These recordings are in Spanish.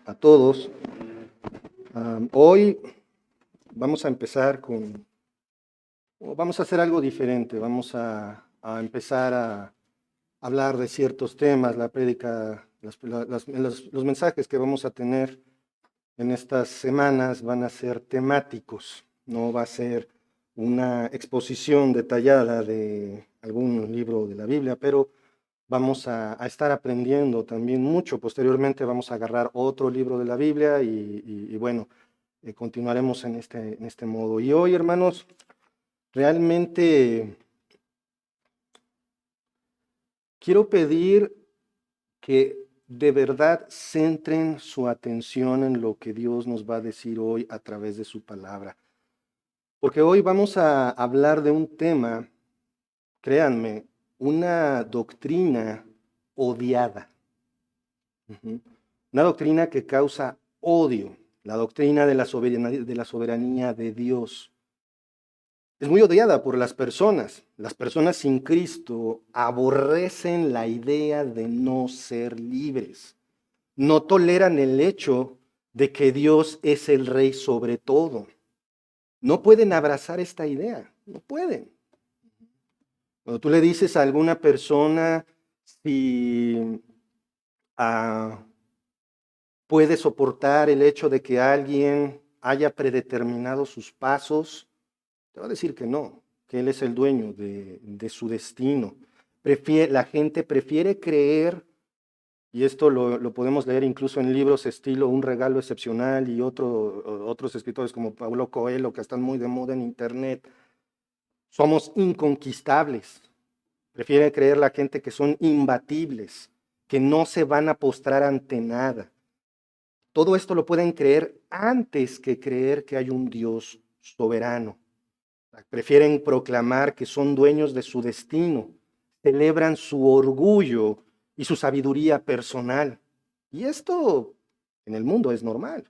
a todos. Hoy vamos a empezar vamos a hacer algo diferente. Vamos a empezar a hablar de ciertos temas, la prédica, los mensajes que vamos a tener en estas semanas van a ser temáticos, no va a ser una exposición detallada de algún libro de la Biblia, pero vamos a estar aprendiendo también mucho. Posteriormente vamos a agarrar otro libro de la Biblia y bueno, continuaremos en este modo. Y hoy, hermanos, realmente quiero pedir que de verdad centren su atención en lo que Dios nos va a decir hoy a través de su palabra. Porque hoy vamos a hablar de un tema, créanme, una doctrina odiada. Una doctrina que causa odio, la doctrina de la soberanía de Dios. Es muy odiada por las personas. Las personas sin Cristo aborrecen la idea de no ser libres. No toleran el hecho de que Dios es el rey sobre todo. No pueden abrazar esta idea, no pueden. Cuando tú le dices a alguna persona si puede soportar el hecho de que alguien haya predeterminado sus pasos, te va a decir que no, que Él es el dueño de su destino. La gente prefiere creer, y esto lo podemos leer incluso en libros estilo Un regalo excepcional y otros escritores como Paulo Coelho, que están muy de moda en internet. Somos inconquistables. Prefiere creer la gente que son imbatibles, que no se van a postrar ante nada. Todo esto lo pueden creer antes que creer que hay un Dios soberano. Prefieren proclamar que son dueños de su destino, celebran su orgullo y su sabiduría personal. Y esto en el mundo es normal.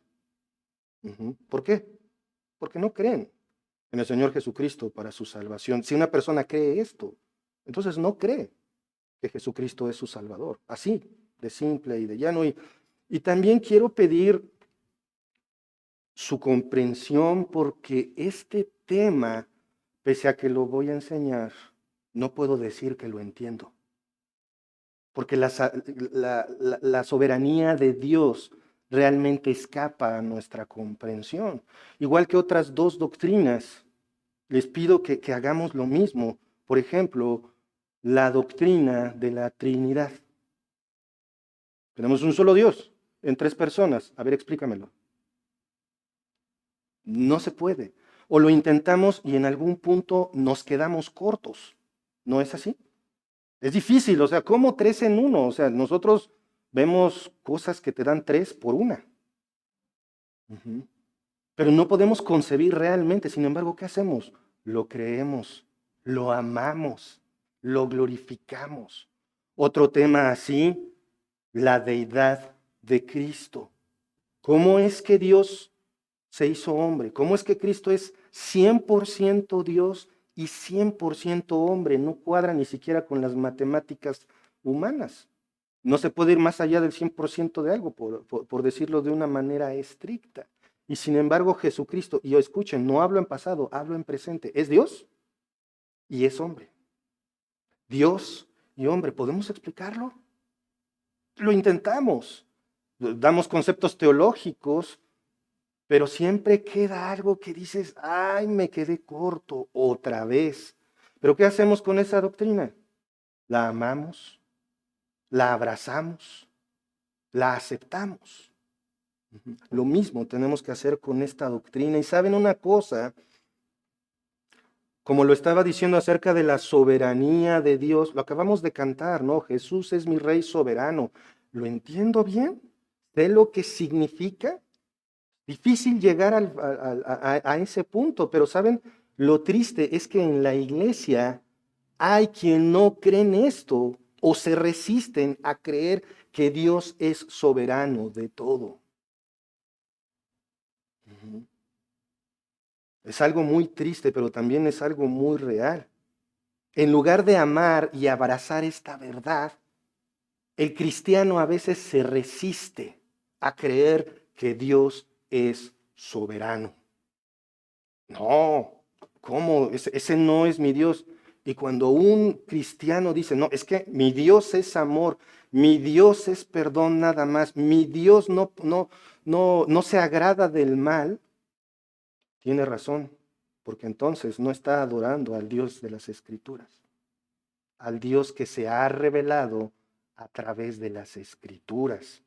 ¿Por qué? Porque no creen en el Señor Jesucristo para su salvación. Si una persona cree esto, entonces no cree que Jesucristo es su Salvador. Así, de simple y de llano. Y también quiero pedir su comprensión porque este tema, pese a que lo voy a enseñar, no puedo decir que lo entiendo. Porque la soberanía de Dios realmente escapa a nuestra comprensión. Igual que otras dos doctrinas, les pido que hagamos lo mismo. Por ejemplo, la doctrina de la Trinidad. Tenemos un solo Dios en tres personas. A ver, explícamelo. No se puede. O lo intentamos y en algún punto nos quedamos cortos. ¿No es así? Es difícil, o sea, ¿cómo tres en uno? O sea, nosotros vemos cosas que te dan tres por una. Pero no podemos concebir realmente. Sin embargo, ¿qué hacemos? Lo creemos, lo amamos, lo glorificamos. Otro tema así, la deidad de Cristo. ¿Cómo es que Dios se hizo hombre? ¿Cómo es que Cristo es 100% Dios y 100% hombre? No cuadra ni siquiera con las matemáticas humanas. No se puede ir más allá del 100% de algo, por decirlo de una manera estricta. Y sin embargo, Jesucristo, y escuchen, no hablo en pasado, hablo en presente, es Dios y es hombre. Dios y hombre, ¿podemos explicarlo? Lo intentamos. Damos conceptos teológicos, pero siempre queda algo que dices, ay, me quedé corto otra vez. Pero ¿qué hacemos con esa doctrina? La amamos, la abrazamos, la aceptamos. Lo mismo tenemos que hacer con esta doctrina. Y saben una cosa, como lo estaba diciendo acerca de la soberanía de Dios, lo acabamos de cantar, ¿no? Jesús es mi rey soberano. ¿Lo entiendo bien? ¿Sé lo que significa? Difícil llegar a ese punto, pero ¿saben? Lo triste es que en la iglesia hay quien no cree en esto o se resisten a creer que Dios es soberano de todo. Es algo muy triste, pero también es algo muy real. En lugar de amar y abrazar esta verdad, el cristiano a veces se resiste a creer que Dios es soberano. No, ¿cómo? Ese no es mi Dios. Y cuando un cristiano dice, no, es que mi Dios es amor, mi Dios es perdón nada más, mi Dios no se agrada del mal, tiene razón, porque entonces no está adorando al Dios de las Escrituras, al Dios que se ha revelado a través de las Escrituras.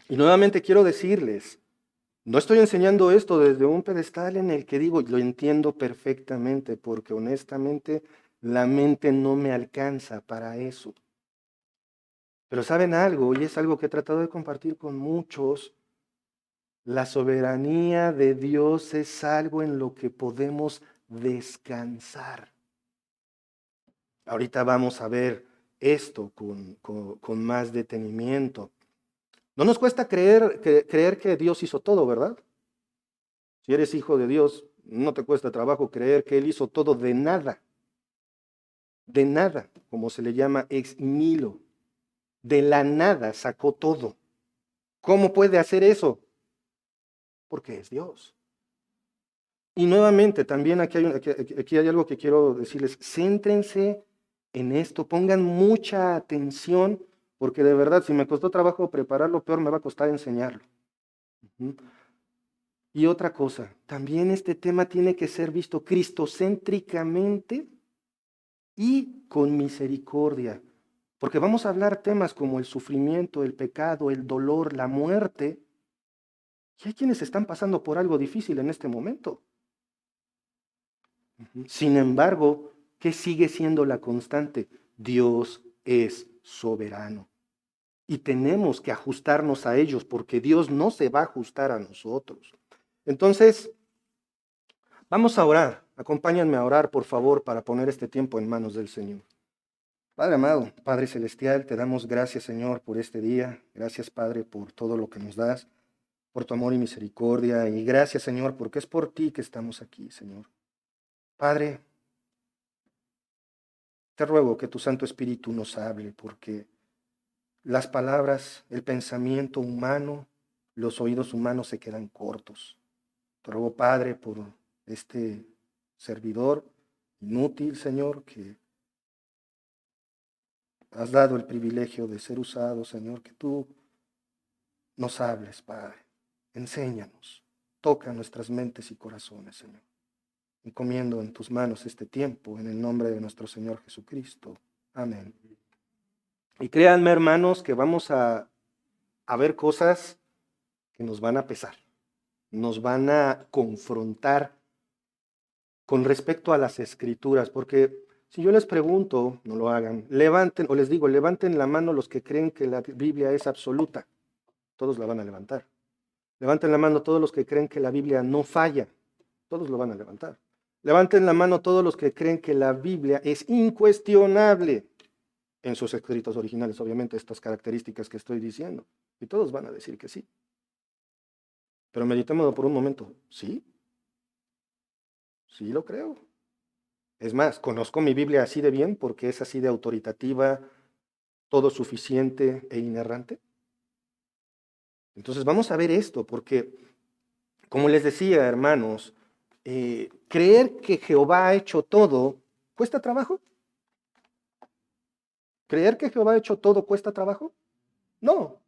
Y nuevamente quiero decirles, no estoy enseñando esto desde un pedestal en el que digo, lo entiendo perfectamente, porque honestamente la mente no me alcanza para eso. Pero ¿saben algo? Y es algo que he tratado de compartir con muchos. La soberanía de Dios es algo en lo que podemos descansar. Ahorita vamos a ver esto con más detenimiento. No nos cuesta creer que Dios hizo todo, ¿verdad? Si eres hijo de Dios, no te cuesta trabajo creer que Él hizo todo de nada, como se le llama ex nihilo. De la nada sacó todo. ¿Cómo puede hacer eso? Porque es Dios. Y nuevamente, también aquí hay algo que quiero decirles. Céntrense en esto, pongan mucha atención, porque de verdad, si me costó trabajo prepararlo, peor me va a costar enseñarlo. Y otra cosa, también este tema tiene que ser visto cristocéntricamente y con misericordia, porque vamos a hablar temas como el sufrimiento, el pecado, el dolor, la muerte, y hay quienes están pasando por algo difícil en este momento. Sin embargo, ¿qué sigue siendo la constante? Dios es soberano. Y tenemos que ajustarnos a ellos porque Dios no se va a ajustar a nosotros. Entonces, vamos a orar. Acompáñenme a orar, por favor, para poner este tiempo en manos del Señor. Padre amado, Padre celestial, te damos gracias, Señor, por este día. Gracias, Padre, por todo lo que nos das, por tu amor y misericordia. Y gracias, Señor, porque es por ti que estamos aquí, Señor. Padre, te ruego que tu Santo Espíritu nos hable, porque las palabras, el pensamiento humano, los oídos humanos se quedan cortos. Te ruego, Padre, por este servidor inútil, Señor, que has dado el privilegio de ser usado, Señor, que tú nos hables, Padre. Enséñanos, toca nuestras mentes y corazones, Señor. Encomiendo en tus manos este tiempo, en el nombre de nuestro Señor Jesucristo. Amén. Y créanme, hermanos, que vamos a ver cosas que nos van a pesar, nos van a confrontar con respecto a las Escrituras, porque si yo les pregunto, no lo hagan, levanten, o les digo, levanten la mano los que creen que la Biblia es absoluta, todos la van a levantar. Levanten la mano todos los que creen que la Biblia no falla, todos lo van a levantar. Levanten la mano todos los que creen que la Biblia es incuestionable en sus escritos originales, obviamente estas características que estoy diciendo, y todos van a decir que sí. Pero meditémoslo por un momento, ¿sí? Sí lo creo. Es más, conozco mi Biblia así de bien porque es así de autoritativa, todo suficiente e inerrante. Entonces vamos a ver esto porque, como les decía, hermanos, creer que Jehová ha hecho todo, ¿cuesta trabajo? ¿Creer que Jehová ha hecho todo cuesta trabajo? No.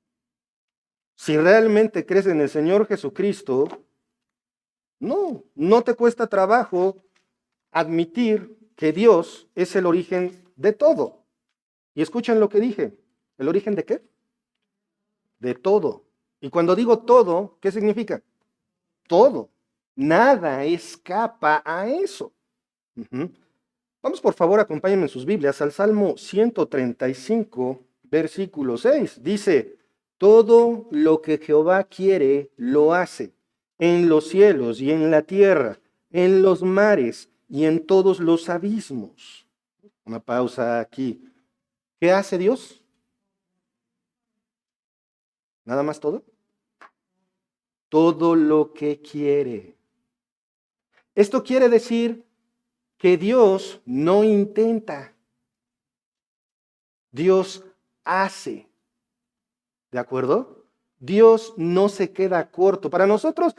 Si realmente crees en el Señor Jesucristo, no te cuesta trabajo admitir que Dios es el origen de todo. Y escuchen lo que dije. ¿El origen de qué? De todo. Y cuando digo todo, ¿qué significa? Todo. Nada escapa a eso. Vamos, por favor, acompáñenme en sus Biblias al Salmo 135, versículo 6. Dice, todo lo que Jehová quiere, lo hace, en los cielos y en la tierra, en los mares y en todos los abismos. Una pausa aquí. ¿Qué hace Dios? ¿Nada más todo? Todo lo que quiere. Esto quiere decir que Dios no intenta, Dios hace. ¿De acuerdo? Dios no se queda corto. Para nosotros,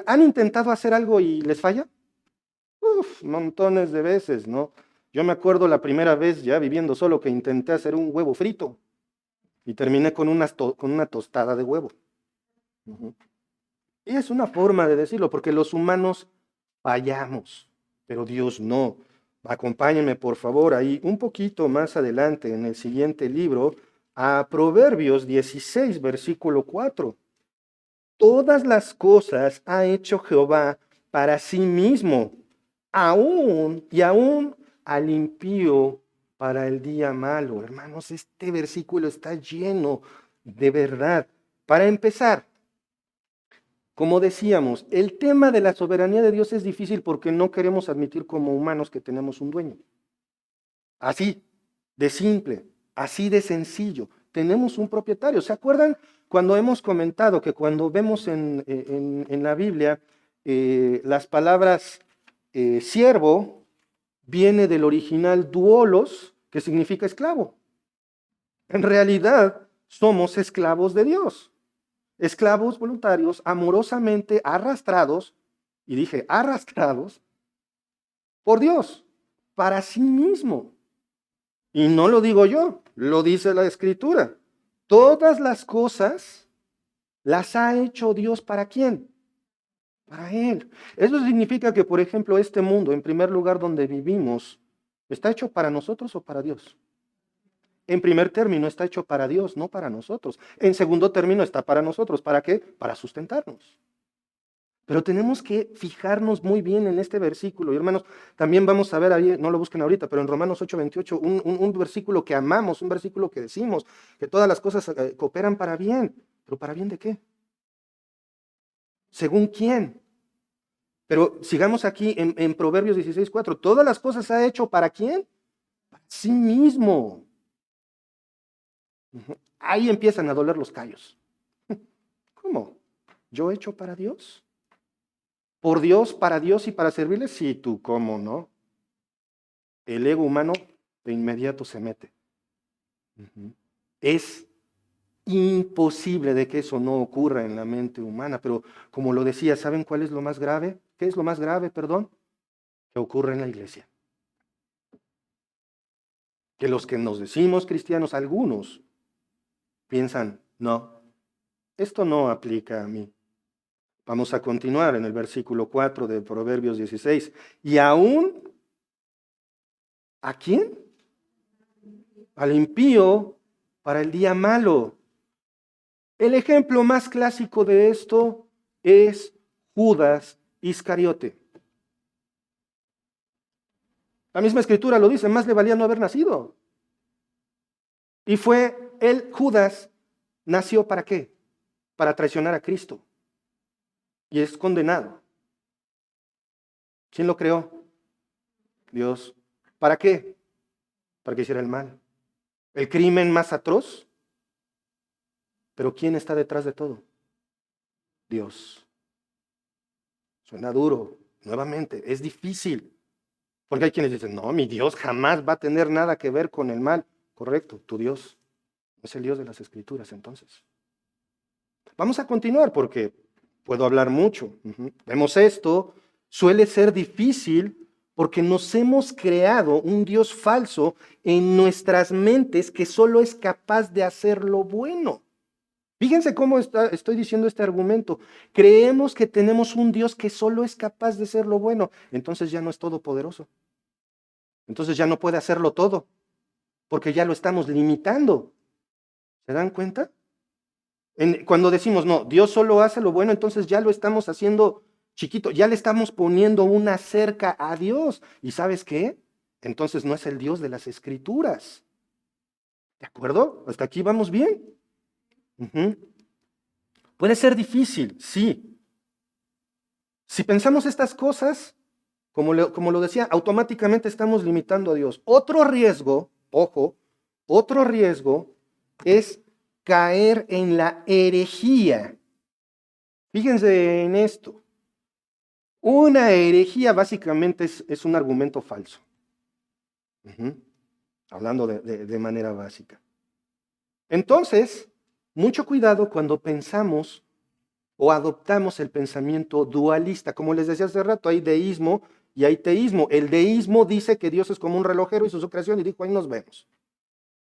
¿han intentado hacer algo y les falla? Uf, montones de veces, ¿no? Yo me acuerdo la primera vez ya viviendo solo que intenté hacer un huevo frito y terminé con una tostada de huevo. Ujú. Y es una forma de decirlo, porque los humanos fallamos, pero Dios no. Acompáñenme, por favor, ahí un poquito más adelante en el siguiente libro, a Proverbios 16, versículo 4. Todas las cosas ha hecho Jehová para sí mismo, aún y aún al impío para el día malo. Hermanos, este versículo está lleno de verdad. Para empezar, como decíamos, el tema de la soberanía de Dios es difícil porque no queremos admitir como humanos que tenemos un dueño. Así de simple, así de sencillo. Tenemos un propietario. ¿Se acuerdan cuando hemos comentado que cuando vemos en la Biblia las palabras siervo viene del original duolos, que significa esclavo? En realidad somos esclavos de Dios. Esclavos voluntarios, amorosamente arrastrados, y dije arrastrados, por Dios, para sí mismo. Y no lo digo yo, lo dice la Escritura. Todas las cosas las ha hecho Dios ¿para quién? Para Él. Eso significa que, por ejemplo, este mundo, en primer lugar donde vivimos, ¿está hecho para nosotros o para Dios? En primer término está hecho para Dios, no para nosotros. En segundo término está para nosotros. ¿Para qué? Para sustentarnos. Pero tenemos que fijarnos muy bien en este versículo. Y hermanos, también vamos a ver ahí, no lo busquen ahorita, pero en Romanos 8:28, un versículo que amamos, un versículo que decimos, que todas las cosas cooperan para bien. ¿Pero para bien de qué? ¿Según quién? Pero sigamos aquí en Proverbios 16:4. Todas las cosas ha hecho ¿para quién? Para sí mismo. Ahí empiezan a doler los callos. ¿Cómo? ¿Yo he hecho para Dios? ¿Por Dios, para Dios y para servirle? Sí, tú, ¿cómo no? El ego humano de inmediato se mete. Es imposible de que eso no ocurra en la mente humana, pero como lo decía, ¿saben cuál es lo más grave? ¿Qué es lo más grave, perdón? Que ocurre en la iglesia. Que los que nos decimos cristianos, algunos, piensan, no, esto no aplica a mí. Vamos a continuar en el versículo 4 de Proverbios 16. Y aún, ¿a quién? Al impío para el día malo. El ejemplo más clásico de esto es Judas Iscariote. La misma escritura lo dice, más le valía no haber nacido. Y fue él, Judas, nació ¿para qué? Para traicionar a Cristo. Y es condenado. ¿Quién lo creó? Dios. ¿Para qué? Para que hiciera el mal. El crimen más atroz. Pero ¿quién está detrás de todo? Dios. Suena duro. Nuevamente, es difícil. Porque hay quienes dicen, no, mi Dios jamás va a tener nada que ver con el mal. Correcto, tu Dios es el Dios de las Escrituras entonces. Vamos a continuar porque puedo hablar mucho. Vemos esto, suele ser difícil porque nos hemos creado un Dios falso en nuestras mentes que solo es capaz de hacer lo bueno. Fíjense cómo estoy diciendo este argumento. Creemos que tenemos un Dios que solo es capaz de hacer lo bueno. Entonces ya no es todopoderoso. Entonces ya no puede hacerlo todo, porque ya lo estamos limitando. ¿Se dan cuenta? Cuando decimos, no, Dios solo hace lo bueno, entonces ya lo estamos haciendo chiquito, ya le estamos poniendo una cerca a Dios. ¿Y sabes qué? Entonces no es el Dios de las Escrituras. ¿De acuerdo? ¿Hasta aquí vamos bien? Puede ser difícil, sí. Si pensamos estas cosas, como lo decía, automáticamente estamos limitando a Dios. Otro riesgo, ojo, otro riesgo es caer en la herejía. Fíjense en esto. Una herejía básicamente es un argumento falso. Hablando de manera básica. Entonces, Mucho cuidado cuando pensamos o adoptamos el pensamiento dualista. Como les decía hace rato, hay deísmo y hay teísmo. El deísmo dice que Dios es como un relojero, hizo su creación y dijo, ahí nos vemos.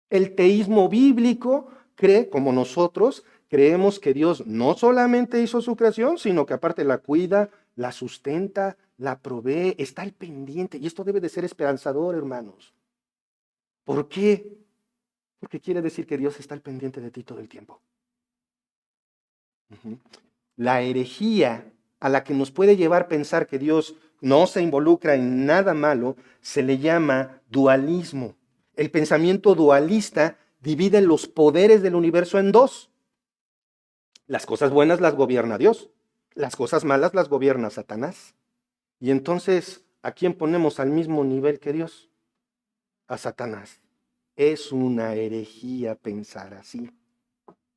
El teísmo bíblico cree, como nosotros, creemos que Dios no solamente hizo su creación, sino que aparte la cuida, la sustenta, la provee, está al pendiente. Y esto debe de ser esperanzador, hermanos. ¿Por qué? Porque quiere decir que Dios está al pendiente de ti todo el tiempo. La herejía a la que nos puede llevar a pensar que Dios no se involucra en nada malo se le llama dualismo. El pensamiento dualista divide los poderes del universo en dos. Las cosas buenas las gobierna Dios, las cosas malas las gobierna Satanás. Y entonces, ¿a quién ponemos al mismo nivel que Dios? A Satanás. Es una herejía pensar así,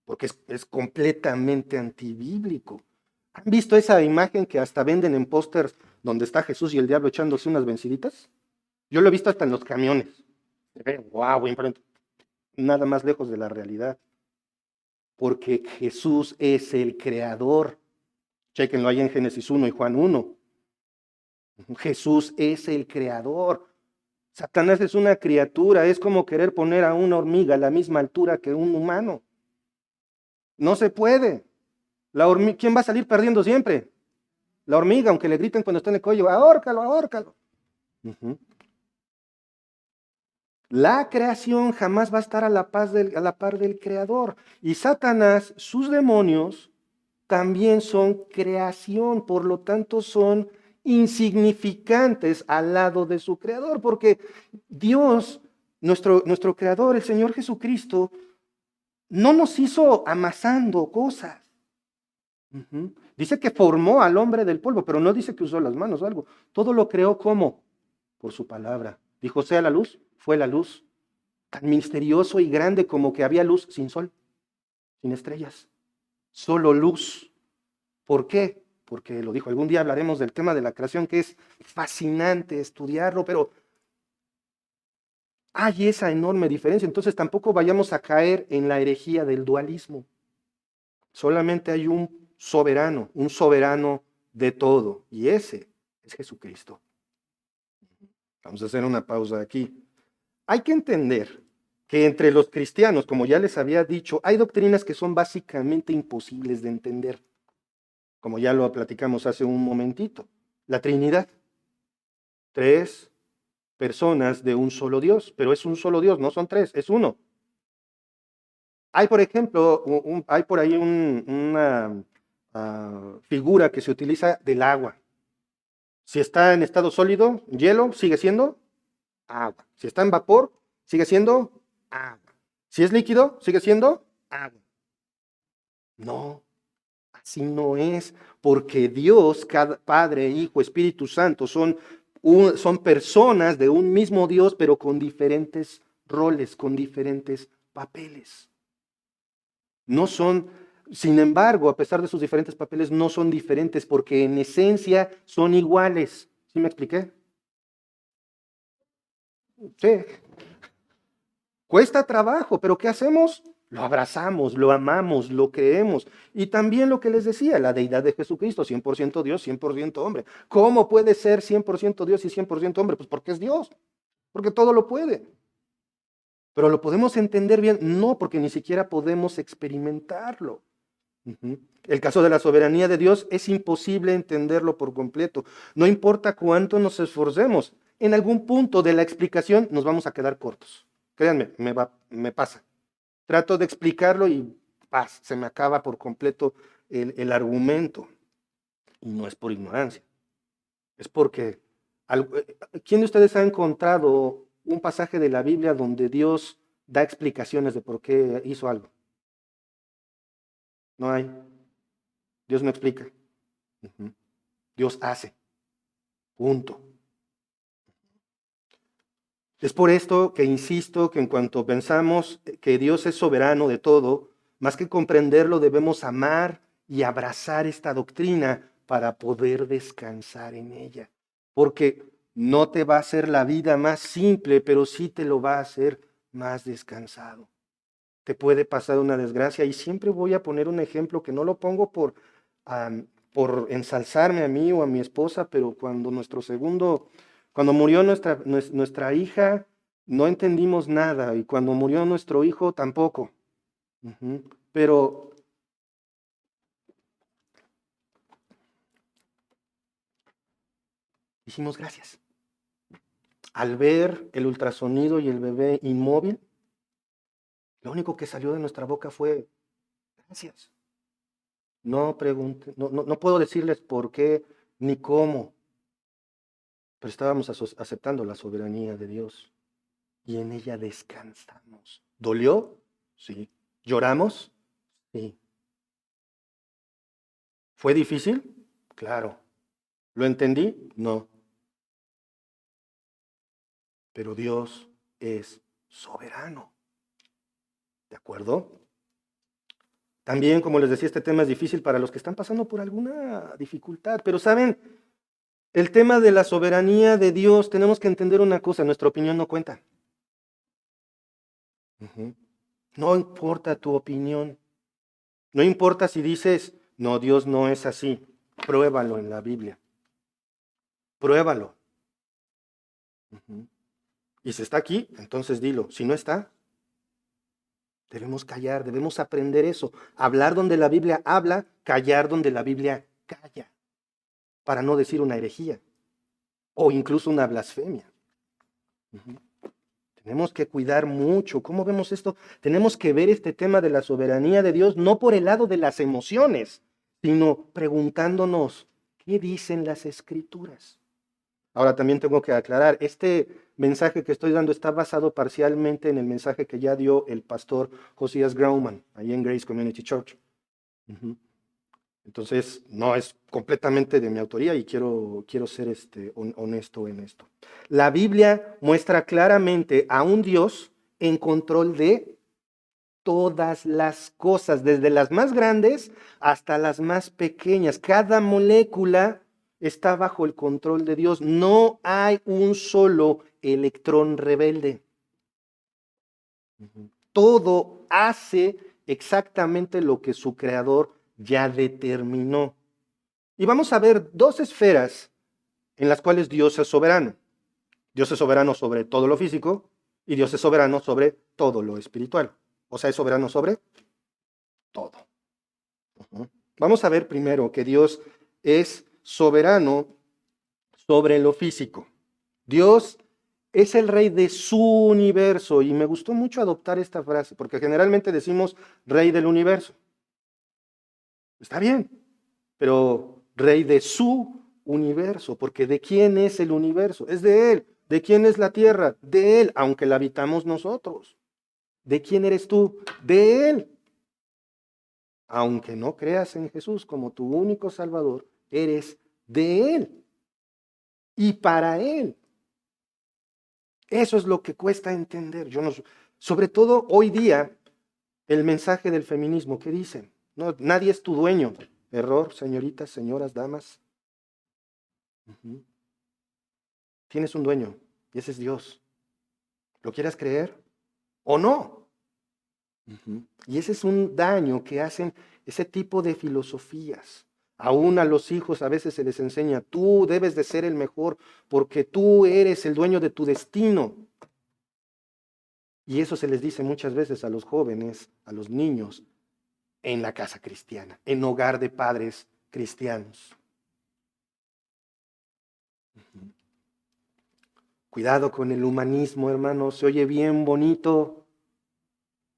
porque es completamente antibíblico. ¿Han visto esa imagen que hasta venden en pósters donde está Jesús y el diablo echándose unas venciditas? Yo lo he visto hasta en los camiones. Wow, nada más lejos de la realidad. Porque Jesús es el creador. Chéquenlo ahí en Génesis 1 y Juan 1. Jesús es el creador. Satanás es una criatura, es como querer poner a una hormiga a la misma altura que un humano. No se puede. ¿Quién va a salir perdiendo siempre? La hormiga, aunque le griten cuando está en el cuello, ahórcalo, ahórcalo. La creación jamás va a estar a la par del creador. Y Satanás, sus demonios, también son creación, por lo tanto son insignificantes al lado de su creador, porque Dios, nuestro creador, el Señor Jesucristo, no nos hizo amasando cosas. Dice que formó al hombre del polvo, pero no dice que usó las manos o algo. Todo lo creó ¿cómo? Por su palabra. Dijo, sea la luz, fue la luz. Tan misterioso y grande como que había luz sin sol, sin estrellas. Solo luz. ¿Por qué? Porque lo dijo, algún día hablaremos del tema de la creación, que es fascinante estudiarlo, pero hay esa enorme diferencia. Entonces tampoco vayamos a caer en la herejía del dualismo. Solamente hay un soberano de todo, y ese es Jesucristo. Vamos a hacer una pausa aquí. Hay que entender que entre los cristianos, como ya les había dicho, hay doctrinas que son básicamente imposibles de entender, como ya lo platicamos hace un momentito. La Trinidad, 3 personas de un solo Dios, pero es un solo Dios, no son 3, es uno. Hay, por ejemplo, hay por ahí una figura que se utiliza del agua. Si está en estado sólido, hielo, sigue siendo agua. Si está en vapor, sigue siendo agua. Si es líquido, sigue siendo agua. No, así no es, porque Dios, Padre, Hijo, Espíritu Santo, son personas de un mismo Dios, pero con diferentes roles, con diferentes papeles. No son, sin embargo, a pesar de sus diferentes papeles, no son diferentes porque en esencia son iguales. ¿Sí me expliqué? Sí. Cuesta trabajo, pero ¿qué hacemos? Lo abrazamos, lo amamos, lo creemos. Y también lo que les decía, la deidad de Jesucristo, 100% Dios, 100% hombre. ¿Cómo puede ser 100% Dios y 100% hombre? Pues porque es Dios, porque todo lo puede. Pero lo podemos entender bien, no, porque ni siquiera podemos experimentarlo. El caso de la soberanía de Dios es imposible entenderlo por completo. No importa cuánto nos esforcemos, en algún punto de la explicación nos vamos a quedar cortos. Créanme, me pasa. Trato de explicarlo y se me acaba por completo el argumento. Y no es por ignorancia, es porque ¿quién de ustedes ha encontrado un pasaje de la Biblia donde Dios da explicaciones de por qué hizo algo? No hay. Dios no explica. Dios hace. Punto. Es por esto que insisto que en cuanto pensamos que Dios es soberano de todo, más que comprenderlo, debemos amar y abrazar esta doctrina para poder descansar en ella. Porque no te va a hacer la vida más simple, pero sí te lo va a hacer más descansado. te puede pasar una desgracia. Y siempre voy a poner un ejemplo que no lo pongo por ensalzarme a mí o a mi esposa, pero cuando murió nuestra hija, no entendimos nada. Y cuando murió nuestro hijo, tampoco. Pero dijimos gracias. Al ver el ultrasonido y el bebé inmóvil, lo único que salió de nuestra boca fue gracias. No puedo decirles por qué ni cómo, pero estábamos aceptando la soberanía de Dios y en ella descansamos. ¿Dolió? Sí. ¿Lloramos? Sí. ¿Fue difícil? Claro. ¿Lo entendí? No. Pero Dios es soberano. ¿De acuerdo? También, como les decía, este tema es difícil para los que están pasando por alguna dificultad, pero saben, el tema de la soberanía de Dios, tenemos que entender una cosa, nuestra opinión no cuenta. No importa tu opinión, no importa si dices, no, Dios no es así, pruébalo en la Biblia, pruébalo. Y si está aquí, entonces dilo, si no está, debemos callar, debemos aprender eso, hablar donde la Biblia habla, callar donde la Biblia calla, para no decir una herejía o incluso una blasfemia. Tenemos que cuidar mucho. ¿Cómo vemos esto? Tenemos que ver este tema de la soberanía de Dios no por el lado de las emociones, sino preguntándonos, ¿qué dicen las Escrituras? Ahora también tengo que aclarar, este mensaje que estoy dando está basado parcialmente en el mensaje que ya dio el pastor Josías Grauman, ahí en Grace Community Church. Entonces, no es completamente de mi autoría y quiero ser honesto en esto. La Biblia muestra claramente a un Dios en control de todas las cosas, desde las más grandes hasta las más pequeñas. Cada molécula está bajo el control de Dios. No hay un solo electrón rebelde. Todo hace exactamente lo que su creador ya determinó. Y vamos a ver dos esferas en las cuales Dios es soberano. Dios es soberano sobre todo lo físico y Dios es soberano sobre todo lo espiritual. O sea, es soberano sobre todo. Vamos a ver primero que Dios es soberano sobre lo físico. Dios es el rey de su universo y me gustó mucho adoptar esta frase porque generalmente decimos rey del universo. Está bien, pero rey de su universo, porque ¿de quién es el universo? Es de Él. ¿De quién es la tierra? De Él, aunque la habitamos nosotros. ¿De quién eres tú? De Él. Aunque no creas en Jesús como tu único Salvador, eres de Él y para Él. Eso es lo que cuesta entender. Sobre todo hoy día, el mensaje del feminismo, ¿qué dicen? No, nadie es tu dueño. Error, señoritas, señoras, damas. Tienes un dueño y ese es Dios. ¿Lo quieras creer o no? Y ese es un daño que hacen ese tipo de filosofías. Aún a los hijos a veces se les enseña, tú debes de ser el mejor porque tú eres el dueño de tu destino. Y eso se les dice muchas veces a los jóvenes, a los niños, en la casa cristiana, en hogar de padres cristianos. Cuidado con el humanismo, hermano, se oye bien bonito,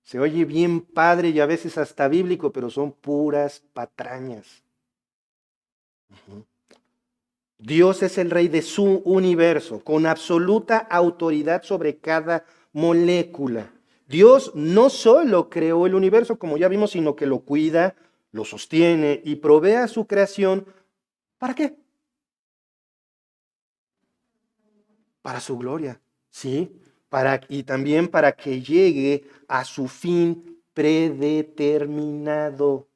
se oye bien padre y a veces hasta bíblico, pero son puras patrañas. Dios es el rey de su universo, con absoluta autoridad sobre cada molécula. Dios no solo creó el universo, como ya vimos, sino que lo cuida, lo sostiene y provee a su creación. ¿Para qué? Para su gloria, ¿sí? Y también para que llegue a su fin predeterminado.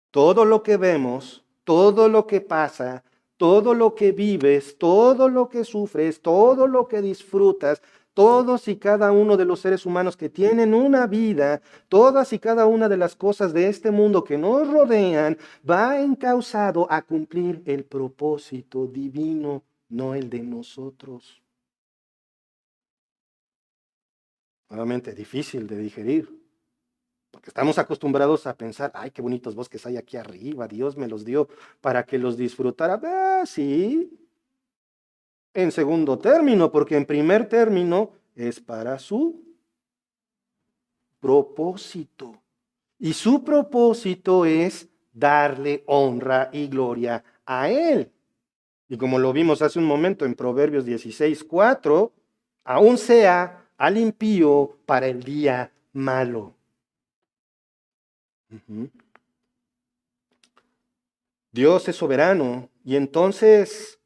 Todo lo que vemos, todo lo que pasa, todo lo que vives, todo lo que sufres, todo lo que disfrutas, Todos y cada uno de los seres humanos que tienen una vida, todas y cada una de las cosas de este mundo que nos rodean, va encauzado a cumplir el propósito divino, no el de nosotros. Nuevamente, difícil de digerir, porque estamos acostumbrados a pensar, ay, qué bonitos bosques hay aquí arriba, Dios me los dio para que los disfrutara. Sí, en segundo término, porque en primer término es para su propósito. Y su propósito es darle honra y gloria a Él. Y como lo vimos hace un momento en Proverbios 16:4, aún sea al impío para el día malo. Dios es soberano y entonces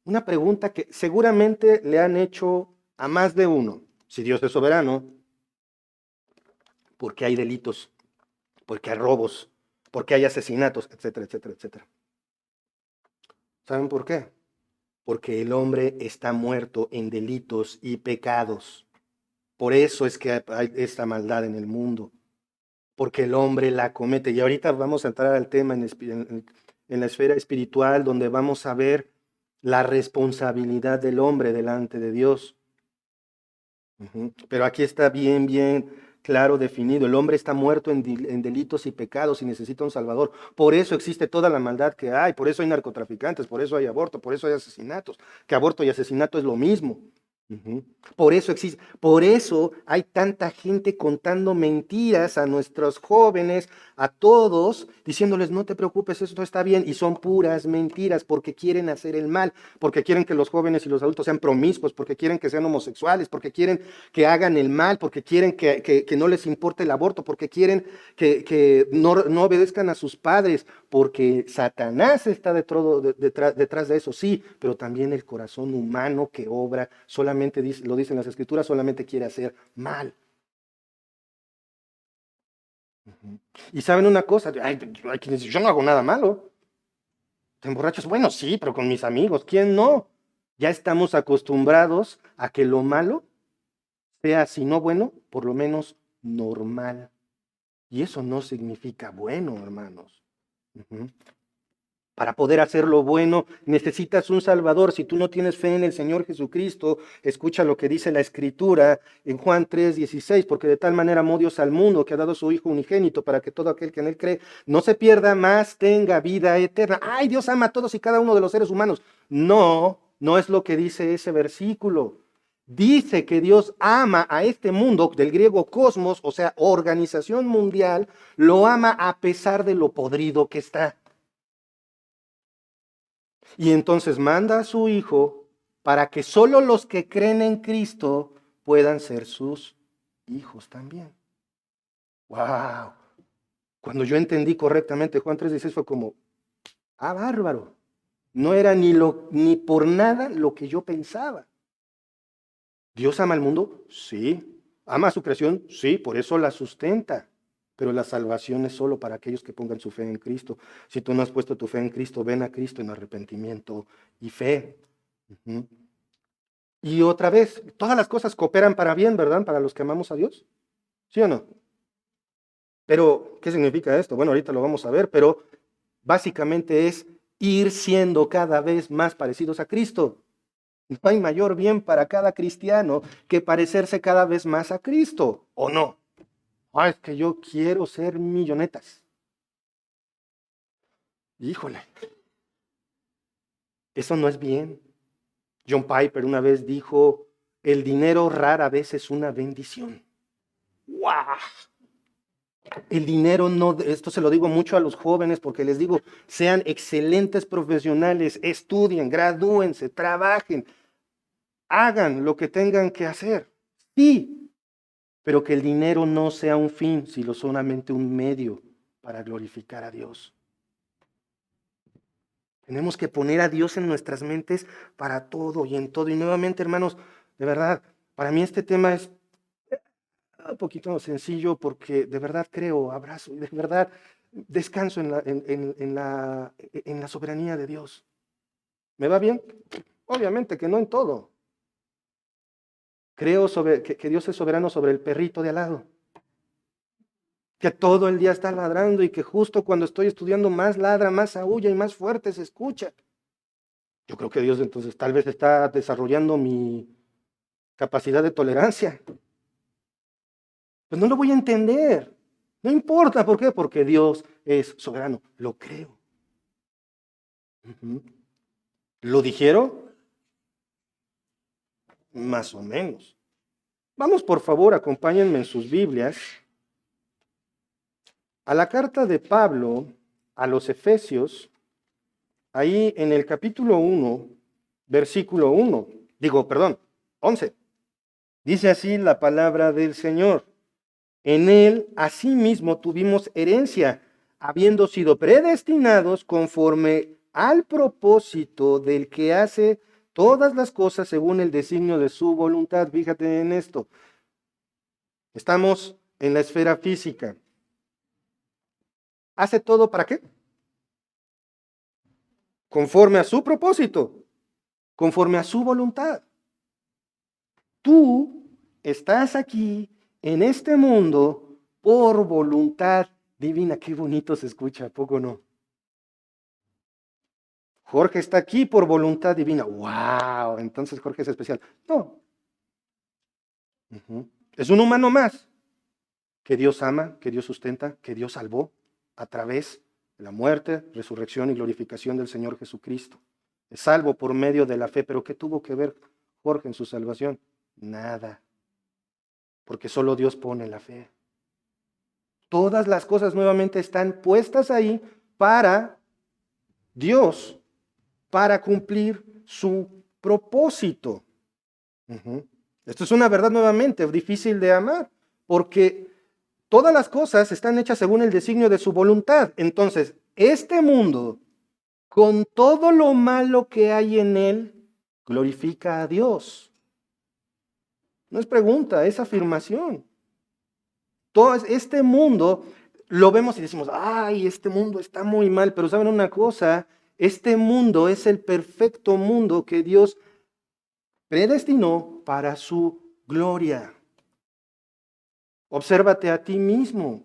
una pregunta que seguramente le han hecho a más de uno. Si Dios es soberano, ¿por qué hay delitos? ¿Por qué hay robos? ¿Por qué hay asesinatos? Etcétera, etcétera, etcétera. ¿Saben por qué? Porque el hombre está muerto en delitos y pecados. Por eso es que hay esta maldad en el mundo. Porque el hombre la comete. Y ahorita vamos a entrar al tema en la esfera espiritual, donde vamos a ver la responsabilidad del hombre delante de Dios. Pero aquí está bien, bien claro definido. El hombre está muerto en delitos y pecados y necesita un salvador. Por eso existe toda la maldad que hay. Por eso hay narcotraficantes, por eso hay aborto, por eso hay asesinatos. Que aborto y asesinato es lo mismo. Por eso existe, por eso hay tanta gente contando mentiras a nuestros jóvenes, a todos, diciéndoles no te preocupes, eso está bien, y son puras mentiras porque quieren hacer el mal, porque quieren que los jóvenes y los adultos sean promiscuos, porque quieren que sean homosexuales, porque quieren que hagan el mal, porque quieren que no les importe el aborto, porque quieren que no obedezcan a sus padres, porque Satanás está detrás de eso, sí, pero también el corazón humano que obra, solamente lo dicen las escrituras, solamente quiere hacer mal. Y saben una cosa, hay quienes dicen, yo no hago nada malo. ¿Te emborrachas? Bueno, sí, pero con mis amigos, ¿quién no? Ya estamos acostumbrados a que lo malo sea, si no bueno, por lo menos normal. Y eso no significa bueno, hermanos. Para poder hacer lo bueno, necesitas un Salvador. Si tú no tienes fe en el Señor Jesucristo, escucha lo que dice la Escritura en Juan 3:16, porque de tal manera amó Dios al mundo que ha dado su Hijo unigénito para que todo aquel que en él cree no se pierda, más tenga vida eterna. ¡Ay, Dios ama a todos y cada uno de los seres humanos! No, no es lo que dice ese versículo. Dice que Dios ama a este mundo, del griego cosmos, o sea, organización mundial, lo ama a pesar de lo podrido que está. Y entonces manda a su Hijo para que solo los que creen en Cristo puedan ser sus hijos también. ¡Wow! Cuando yo entendí correctamente Juan 3:16 fue como, bárbaro. No era ni por nada lo que yo pensaba. ¿Dios ama al mundo? Sí. ¿Ama a su creación? Sí, por eso la sustenta. Pero la salvación es solo para aquellos que pongan su fe en Cristo. Si tú no has puesto tu fe en Cristo, ven a Cristo en arrepentimiento y fe. Y otra vez, todas las cosas cooperan para bien, ¿verdad? Para los que amamos a Dios. ¿Sí o no? Pero, ¿qué significa esto? Bueno, ahorita lo vamos a ver, pero básicamente es ir siendo cada vez más parecidos a Cristo. No hay mayor bien para cada cristiano que parecerse cada vez más a Cristo, ¿o no? Es que yo quiero ser millonetas. Híjole, eso no es bien. John Piper una vez dijo, el dinero rara vez es una bendición. ¡Wow! El dinero no, esto se lo digo mucho a los jóvenes porque les digo, sean excelentes profesionales, estudien, gradúense, trabajen, hagan lo que tengan que hacer. Sí, pero que el dinero no sea un fin, sino solamente un medio para glorificar a Dios. Tenemos que poner a Dios en nuestras mentes para todo y en todo. Y nuevamente, hermanos, de verdad, para mí este tema es un poquito sencillo porque de verdad creo, abrazo y de verdad descanso en la soberanía de Dios. ¿Me va bien? Obviamente que no en todo. Creo que Dios es soberano sobre el perrito de al lado, que todo el día está ladrando y que justo cuando estoy estudiando más ladra, más aúlla y más fuerte se escucha. Yo creo que Dios entonces tal vez está desarrollando mi capacidad de tolerancia. Pues no lo voy a entender. No importa, ¿por qué? Porque Dios es soberano. Lo creo. Ujú. ¿Lo dijeron? Más o menos. Vamos, por favor, acompáñenme en sus Biblias a la carta de Pablo a los Efesios, ahí en el capítulo 1, versículo 1, digo, perdón, 11. Dice así la palabra del Señor. En él asimismo tuvimos herencia, habiendo sido predestinados conforme al propósito del que hace todas las cosas según el designio de su voluntad. Fíjate en esto. Estamos en la esfera física. ¿Hace todo para qué? Conforme a su propósito, conforme a su voluntad. Tú estás aquí en este mundo por voluntad divina. Qué bonito se escucha, ¿a poco no? Jorge está aquí por voluntad divina. ¡Wow! Entonces Jorge es especial. No. Es un humano más que Dios ama, que Dios sustenta, que Dios salvó a través de la muerte, resurrección y glorificación del Señor Jesucristo. Es salvo por medio de la fe. ¿Pero qué tuvo que ver Jorge en su salvación? Nada. Porque solo Dios pone la fe. Todas las cosas nuevamente están puestas ahí para Dios, para cumplir su propósito. Esto es una verdad nuevamente difícil de amar, porque todas las cosas están hechas según el designio de su voluntad. Entonces, este mundo, con todo lo malo que hay en él, glorifica a Dios. No es pregunta, es afirmación. Todo este mundo lo vemos y decimos, ay, este mundo está muy mal, pero ¿saben una cosa? Este mundo es el perfecto mundo que Dios predestinó para su gloria. Obsérvate a ti mismo.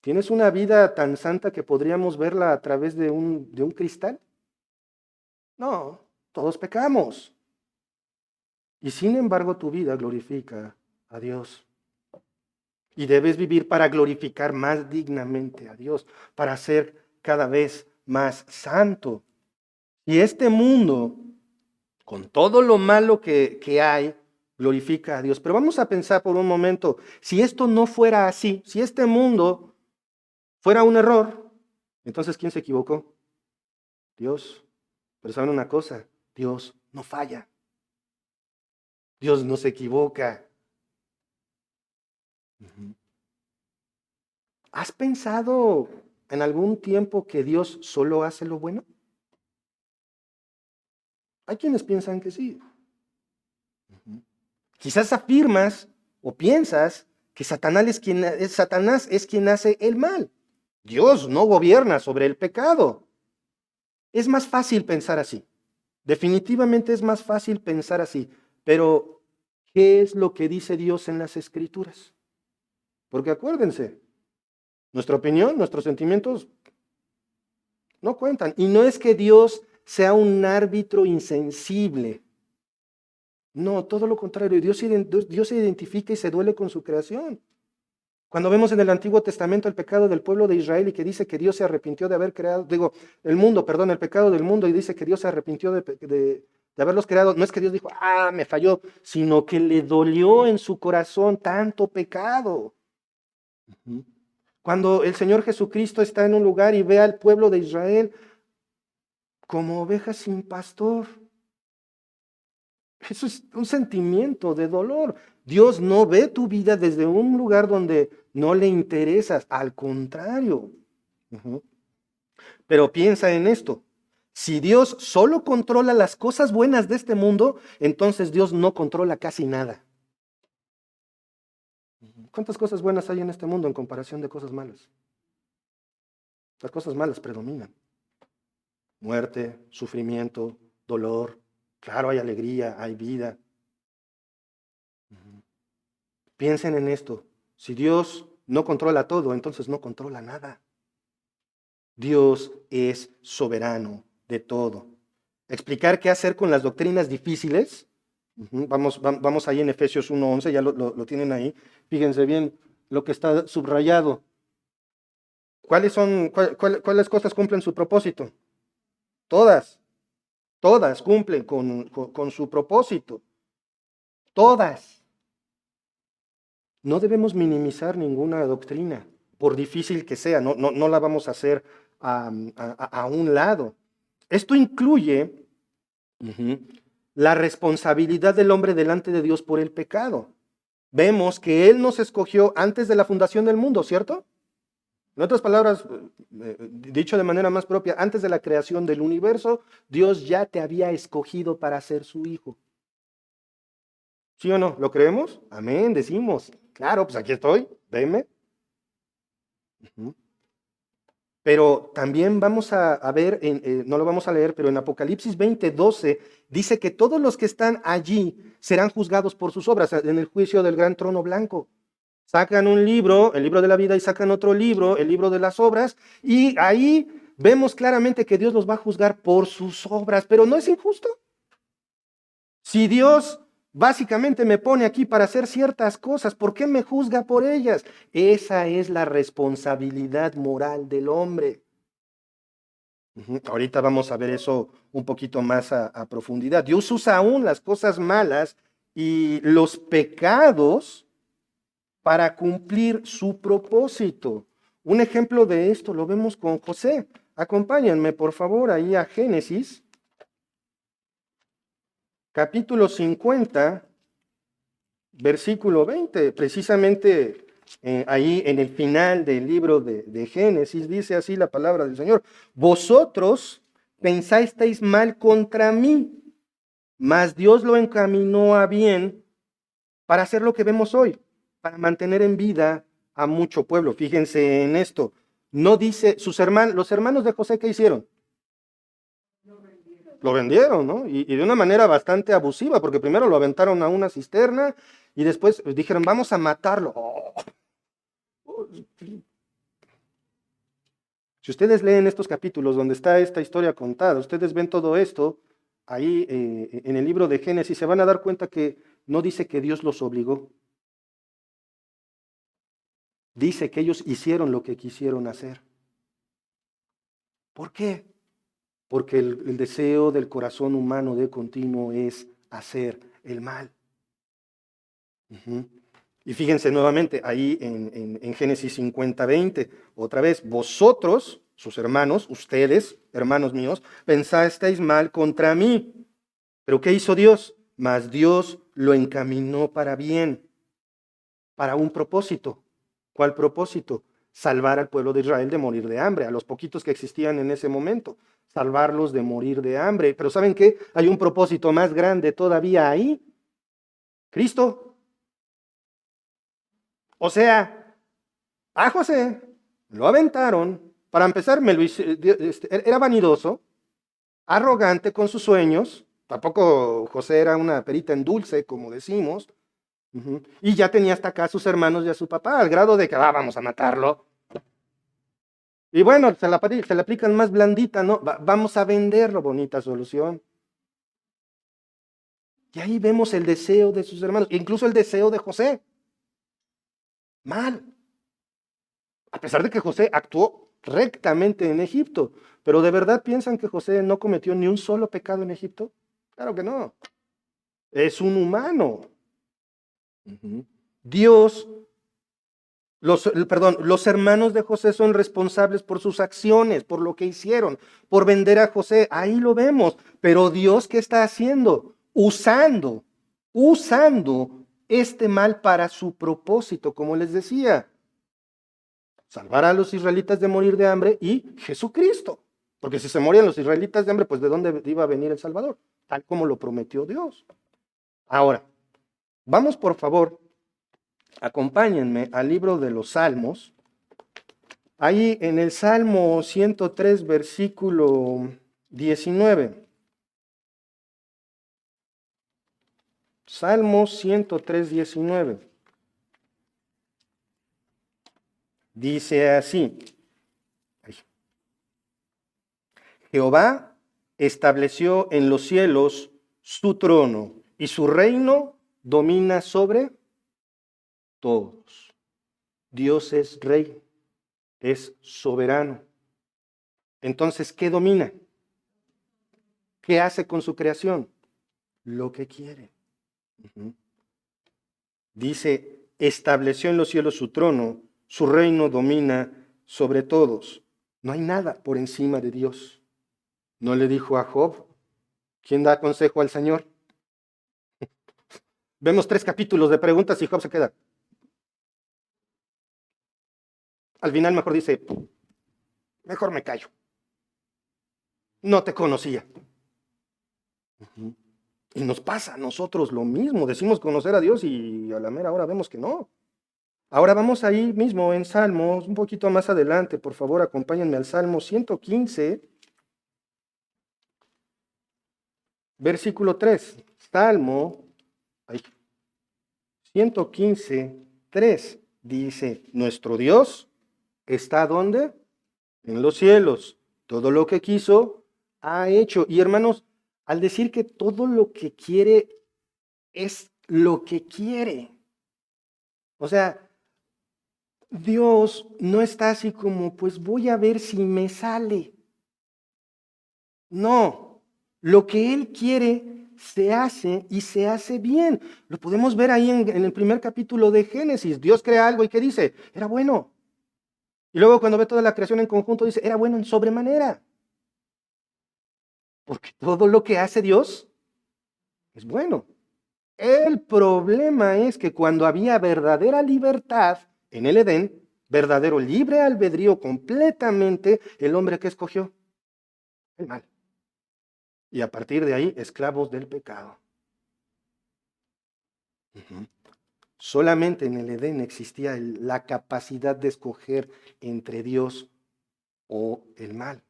¿Tienes una vida tan santa que podríamos verla a través de un cristal? No, todos pecamos. Y sin embargo tu vida glorifica a Dios. Y debes vivir para glorificar más dignamente a Dios, para ser cada vez más santo. Y este mundo, con todo lo malo que hay, glorifica a Dios. Pero vamos a pensar por un momento, si esto no fuera así, si este mundo fuera un error, entonces ¿quién se equivocó? Dios. Pero saben una cosa, Dios no falla. Dios no se equivoca. ¿Has pensado en algún tiempo que Dios solo hace lo bueno? Hay quienes piensan que sí. Quizás afirmas o piensas que Satanás es quien hace el mal. Dios no gobierna sobre el pecado. Es más fácil pensar así. Definitivamente es más fácil pensar así. Pero, ¿qué es lo que dice Dios en las Escrituras? Porque acuérdense, nuestra opinión, nuestros sentimientos no cuentan. Y no es que Dios sea un árbitro insensible. No, todo lo contrario. Dios se identifica y se duele con su creación. Cuando vemos en el Antiguo Testamento el pecado del pueblo de Israel y que dice que Dios se arrepintió de haber creado, el pecado del mundo y dice que Dios se arrepintió de haberlos creado, no es que Dios dijo, me falló, sino que le dolió en su corazón tanto pecado. Cuando el Señor Jesucristo está en un lugar y ve al pueblo de Israel como ovejas sin pastor, eso es un sentimiento de dolor. Dios no ve tu vida desde un lugar donde no le interesas, al contrario. Pero piensa en esto. Si Dios solo controla las cosas buenas de este mundo, entonces Dios no controla casi nada. ¿Cuántas cosas buenas hay en este mundo en comparación de cosas malas? Las cosas malas predominan. Muerte, sufrimiento, dolor. Claro, hay alegría, hay vida. Piensen en esto. Si Dios no controla todo, entonces no controla nada. Dios es soberano de todo. Explicar qué hacer con las doctrinas difíciles. Vamos ahí en Efesios 1:11, ya lo tienen ahí. Fíjense bien lo que está subrayado. ¿Cuáles cosas cumplen su propósito? Todas cumplen con su propósito. Todas. No debemos minimizar ninguna doctrina, por difícil que sea, no la vamos a hacer a un lado. Esto incluye la responsabilidad del hombre delante de Dios por el pecado. Vemos que Él nos escogió antes de la fundación del mundo, ¿cierto? En otras palabras, dicho de manera más propia, antes de la creación del universo, Dios ya te había escogido para ser su hijo. ¿Sí o no? ¿Lo creemos? Amén, decimos. Claro, pues aquí estoy, venme. Pero también vamos a ver, no lo vamos a leer, pero en Apocalipsis 20:12 dice que todos los que están allí serán juzgados por sus obras en el juicio del gran trono blanco. Sacan un libro, el libro de la vida, y sacan otro libro, el libro de las obras, y ahí vemos claramente que Dios los va a juzgar por sus obras, pero no es injusto. Si Dios básicamente me pone aquí para hacer ciertas cosas, ¿por qué me juzga por ellas? Esa es la responsabilidad moral del hombre. Ahorita vamos a ver eso un poquito más a profundidad. Dios usa aún las cosas malas y los pecados para cumplir su propósito. Un ejemplo de esto lo vemos con José. Acompáñenme, por favor, ahí a Génesis, capítulo 50, versículo 20. Precisamente ahí en el final del libro de Génesis dice así la palabra del Señor: vosotros pensasteis mal contra mí, mas Dios lo encaminó a bien para hacer lo que vemos hoy, para mantener en vida a mucho pueblo. Fíjense en esto. No dice, los hermanos de José, ¿qué hicieron? Lo vendieron, ¿no? Y de una manera bastante abusiva, porque primero lo aventaron a una cisterna y después dijeron, vamos a matarlo. Oh. Si ustedes leen estos capítulos donde está esta historia contada, ustedes ven todo esto ahí en el libro de Génesis, se van a dar cuenta que no dice que Dios los obligó. Dice que ellos hicieron lo que quisieron hacer. ¿Por qué? Porque el deseo del corazón humano de continuo es hacer el mal. Y fíjense nuevamente ahí en Génesis 50:20, otra vez, vosotros, sus hermanos, ustedes, hermanos míos, pensasteis mal contra mí. ¿Pero qué hizo Dios? Mas Dios lo encaminó para bien, para un propósito. ¿Cuál propósito? Salvar al pueblo de Israel de morir de hambre, a los poquitos que existían en ese momento, salvarlos de morir de hambre. Pero ¿saben qué? Hay un propósito más grande todavía ahí. Cristo. O sea, a José lo aventaron. Para empezar, era vanidoso, arrogante con sus sueños. Tampoco José era una perita en dulce, como decimos. Y ya tenía hasta acá a sus hermanos y a su papá, al grado de que vamos a matarlo. Y bueno, se la aplican más blandita, ¿no? Vamos a venderlo, bonita solución. Y ahí vemos el deseo de sus hermanos, incluso el deseo de José. Mal. A pesar de que José actuó rectamente en Egipto. Pero ¿de verdad piensan que José no cometió ni un solo pecado en Egipto? Claro que no. Es un humano. Dios, los hermanos de José son responsables por sus acciones, por lo que hicieron, por vender a José. Ahí lo vemos. Pero Dios, ¿qué está haciendo? Usando este mal para su propósito, como les decía. Salvar a los israelitas de morir de hambre y Jesucristo. Porque si se morían los israelitas de hambre, pues ¿de dónde iba a venir el Salvador? Tal como lo prometió Dios. Ahora, vamos por favor, acompáñenme al libro de los Salmos. Ahí en el Salmo 103, versículo 19. Salmo 103, 19. Dice así: Jehová estableció en los cielos su trono y su reino domina sobre todos. Dios es rey, es soberano. Entonces, ¿qué domina? ¿Qué hace con su creación? Lo que quiere. Dice, estableció en los cielos su trono, su reino domina sobre todos. No hay nada por encima de Dios. ¿No le dijo a Job? ¿Quién da consejo al Señor? Vemos 3 capítulos de preguntas y Job se queda. Al final mejor dice, mejor me callo. No te conocía. Y nos pasa a nosotros lo mismo. Decimos conocer a Dios y a la mera hora vemos que no. Ahora vamos ahí mismo en Salmos, un poquito más adelante. Por favor, acompáñenme al Salmo 115, versículo 3. Salmo 115, 3. Dice, nuestro Dios está ¿dónde? En los cielos. Todo lo que quiso, ha hecho. Y hermanos, al decir que todo lo que quiere es lo que quiere. O sea, Dios no está así como, pues voy a ver si me sale. No, lo que Él quiere se hace y se hace bien. Lo podemos ver ahí en el primer capítulo de Génesis. Dios crea algo y ¿qué dice? Era bueno. Y luego cuando ve toda la creación en conjunto dice, era bueno en sobremanera. Porque todo lo que hace Dios es bueno. El problema es que cuando había verdadera libertad en el Edén, verdadero libre albedrío completamente, el hombre que escogió el mal. Y a partir de ahí, esclavos del pecado. Solamente en el Edén existía la capacidad de escoger entre Dios o el mal.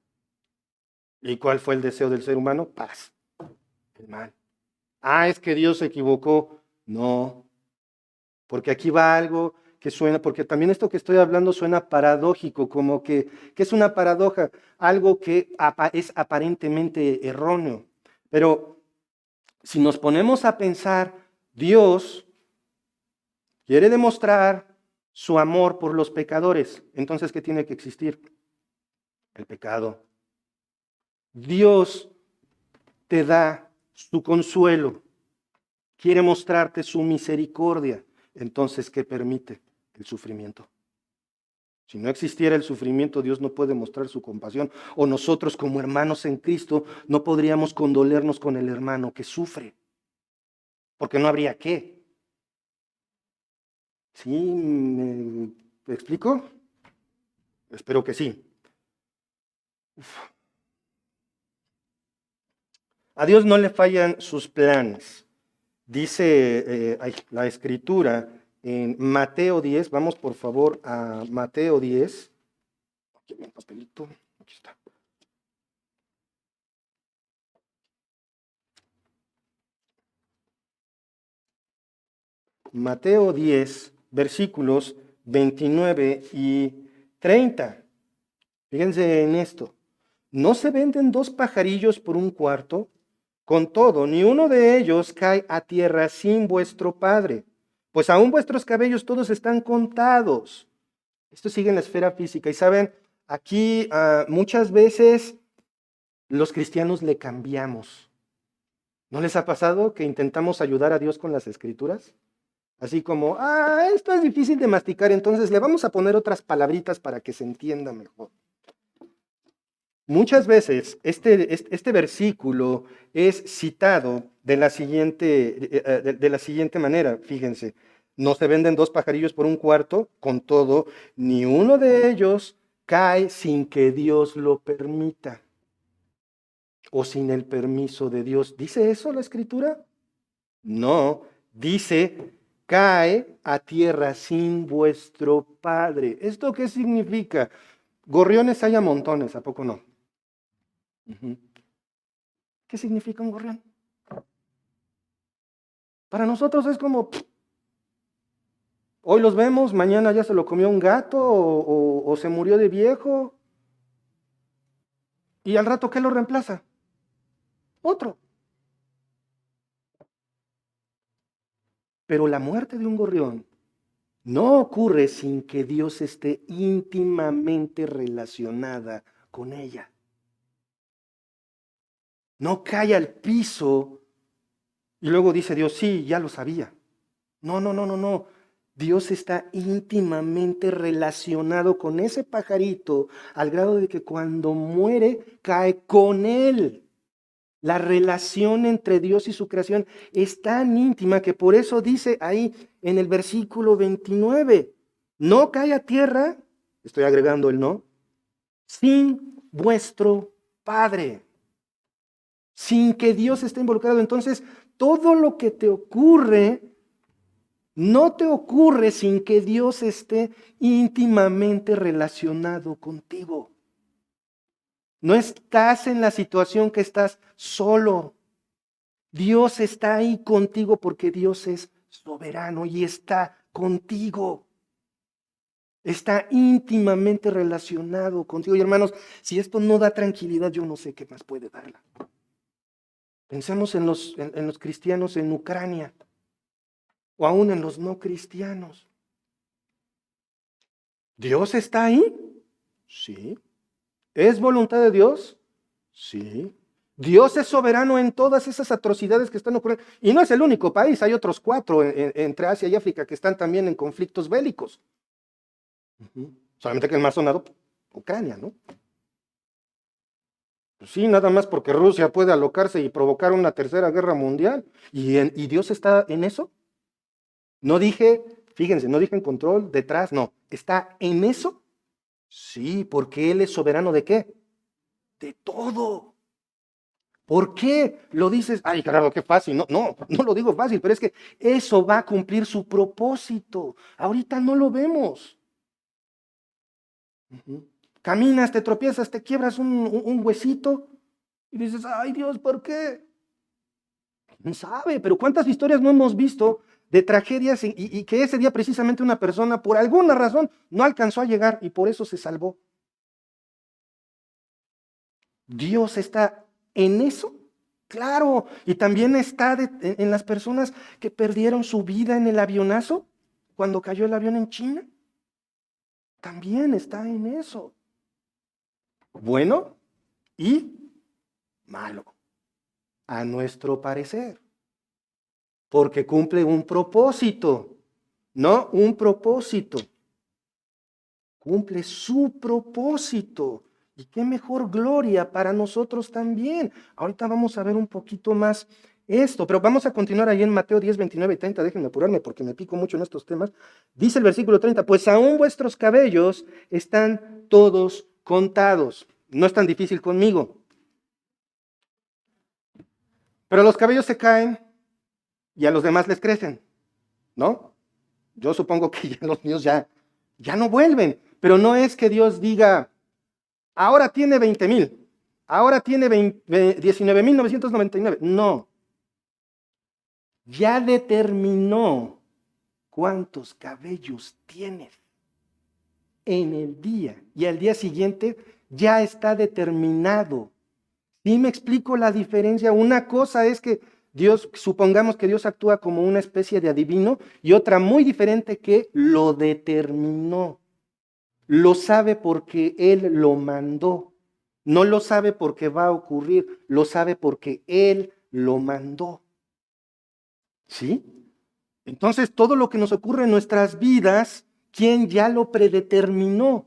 ¿Y cuál fue el deseo del ser humano? Paz. El mal. Ah, es que Dios se equivocó. No, porque aquí va algo que suena, porque también esto que estoy hablando suena paradójico, como que es una paradoja, algo que es aparentemente erróneo. Pero si nos ponemos a pensar, Dios quiere demostrar su amor por los pecadores. Entonces, ¿qué tiene que existir? El pecado. Dios te da su consuelo, quiere mostrarte su misericordia. Entonces, ¿qué permite? El sufrimiento. Si no existiera el sufrimiento, Dios no puede mostrar su compasión. O nosotros como hermanos en Cristo no podríamos condolernos con el hermano que sufre. Porque no habría qué. ¿Sí? ¿Me explico? Espero que sí. A Dios no le fallan sus planes. Dice la escritura en Mateo 10, vamos por favor a Mateo 10. Aquí hay un papelito, aquí está. Mateo 10, versículos 29 y 30. Fíjense en esto. ¿No se venden 2 pajarillos por un cuarto? Con todo, ni uno de ellos cae a tierra sin vuestro Padre, pues aún vuestros cabellos todos están contados. Esto sigue en la esfera física. Y saben, aquí muchas veces los cristianos le cambiamos. ¿No les ha pasado que intentamos ayudar a Dios con las escrituras? Así como, esto es difícil de masticar, entonces le vamos a poner otras palabritas para que se entienda mejor. Muchas veces este versículo es citado de la siguiente manera, fíjense, no se venden 2 pajarillos por un cuarto, con todo, ni uno de ellos cae sin que Dios lo permita o sin el permiso de Dios. ¿Dice eso la escritura? No, dice, cae a tierra sin vuestro Padre. ¿Esto qué significa? Gorriones hay a montones, ¿a poco no? ¿Qué significa un gorrión? Para nosotros es como, Hoy los vemos, mañana ya se lo comió un gato o se murió de viejo. ¿Y al rato qué lo reemplaza? Otro. Pero la muerte de un gorrión no ocurre sin que Dios esté íntimamente relacionada con ella. No cae al piso y luego dice Dios, sí, ya lo sabía. No, no, no, no, no. Dios está íntimamente relacionado con ese pajarito al grado de que cuando muere cae con él. La relación entre Dios y su creación es tan íntima que por eso dice ahí en el versículo 29, no cae a tierra, estoy agregando el no, sin vuestro Padre, sin que Dios esté involucrado. Entonces, todo lo que te ocurre, no te ocurre sin que Dios esté íntimamente relacionado contigo. No estás en la situación que estás solo. Dios está ahí contigo porque Dios es soberano y está contigo. Está íntimamente relacionado contigo. Y hermanos, si esto no da tranquilidad, yo no sé qué más puede darla. Pensemos en los cristianos en Ucrania o aún en los no cristianos. ¿Dios está ahí? Sí. ¿Es voluntad de Dios? Sí. Dios es soberano en todas esas atrocidades que están ocurriendo. Y no es el único país, hay otros 4 entre Asia y África que están también en conflictos bélicos. Solamente que el más sonado, Ucrania, ¿no? Pues sí, nada más porque Rusia puede alocarse y provocar una tercera guerra mundial. ¿Y Dios está en eso? No dije, fíjense, no dije en control, detrás, no. ¿Está en eso? Sí, porque Él es soberano ¿de qué? De todo. ¿Por qué lo dices? Ay, claro, qué fácil. No, no, no lo digo fácil, pero es que eso va a cumplir su propósito. Ahorita no lo vemos. Caminas, te tropiezas, te quiebras un huesito y dices, ay Dios, ¿por qué? No sabe, pero ¿cuántas historias no hemos visto de tragedias y que ese día precisamente una persona por alguna razón no alcanzó a llegar y por eso se salvó? Dios está en eso. Claro, y también está en las personas que perdieron su vida en el avionazo cuando cayó el avión en China. También está en eso. Bueno y malo, a nuestro parecer, porque cumple un propósito, no un propósito, cumple su propósito. Y qué mejor gloria para nosotros también. Ahorita vamos a ver un poquito más esto, pero vamos a continuar ahí en Mateo 10, 29 y 30. Déjenme apurarme porque me pico mucho en estos temas. Dice el versículo 30, pues aún vuestros cabellos están todos contados. No es tan difícil conmigo. Pero los cabellos se caen y a los demás les crecen, ¿no? Yo supongo que ya los míos ya no vuelven, pero no es que Dios diga, ahora tiene 20,000, ahora tiene 19,999. No, ya determinó cuántos cabellos tienes en el día y al día siguiente ya está determinado. ¿Sí me explico la diferencia? Una cosa es que Dios, supongamos que Dios actúa como una especie de adivino y otra muy diferente que lo determinó. Lo sabe porque Él lo mandó. No lo sabe porque va a ocurrir, lo sabe porque Él lo mandó. ¿Sí? Entonces, todo lo que nos ocurre en nuestras vidas, ¿quién ya lo predeterminó?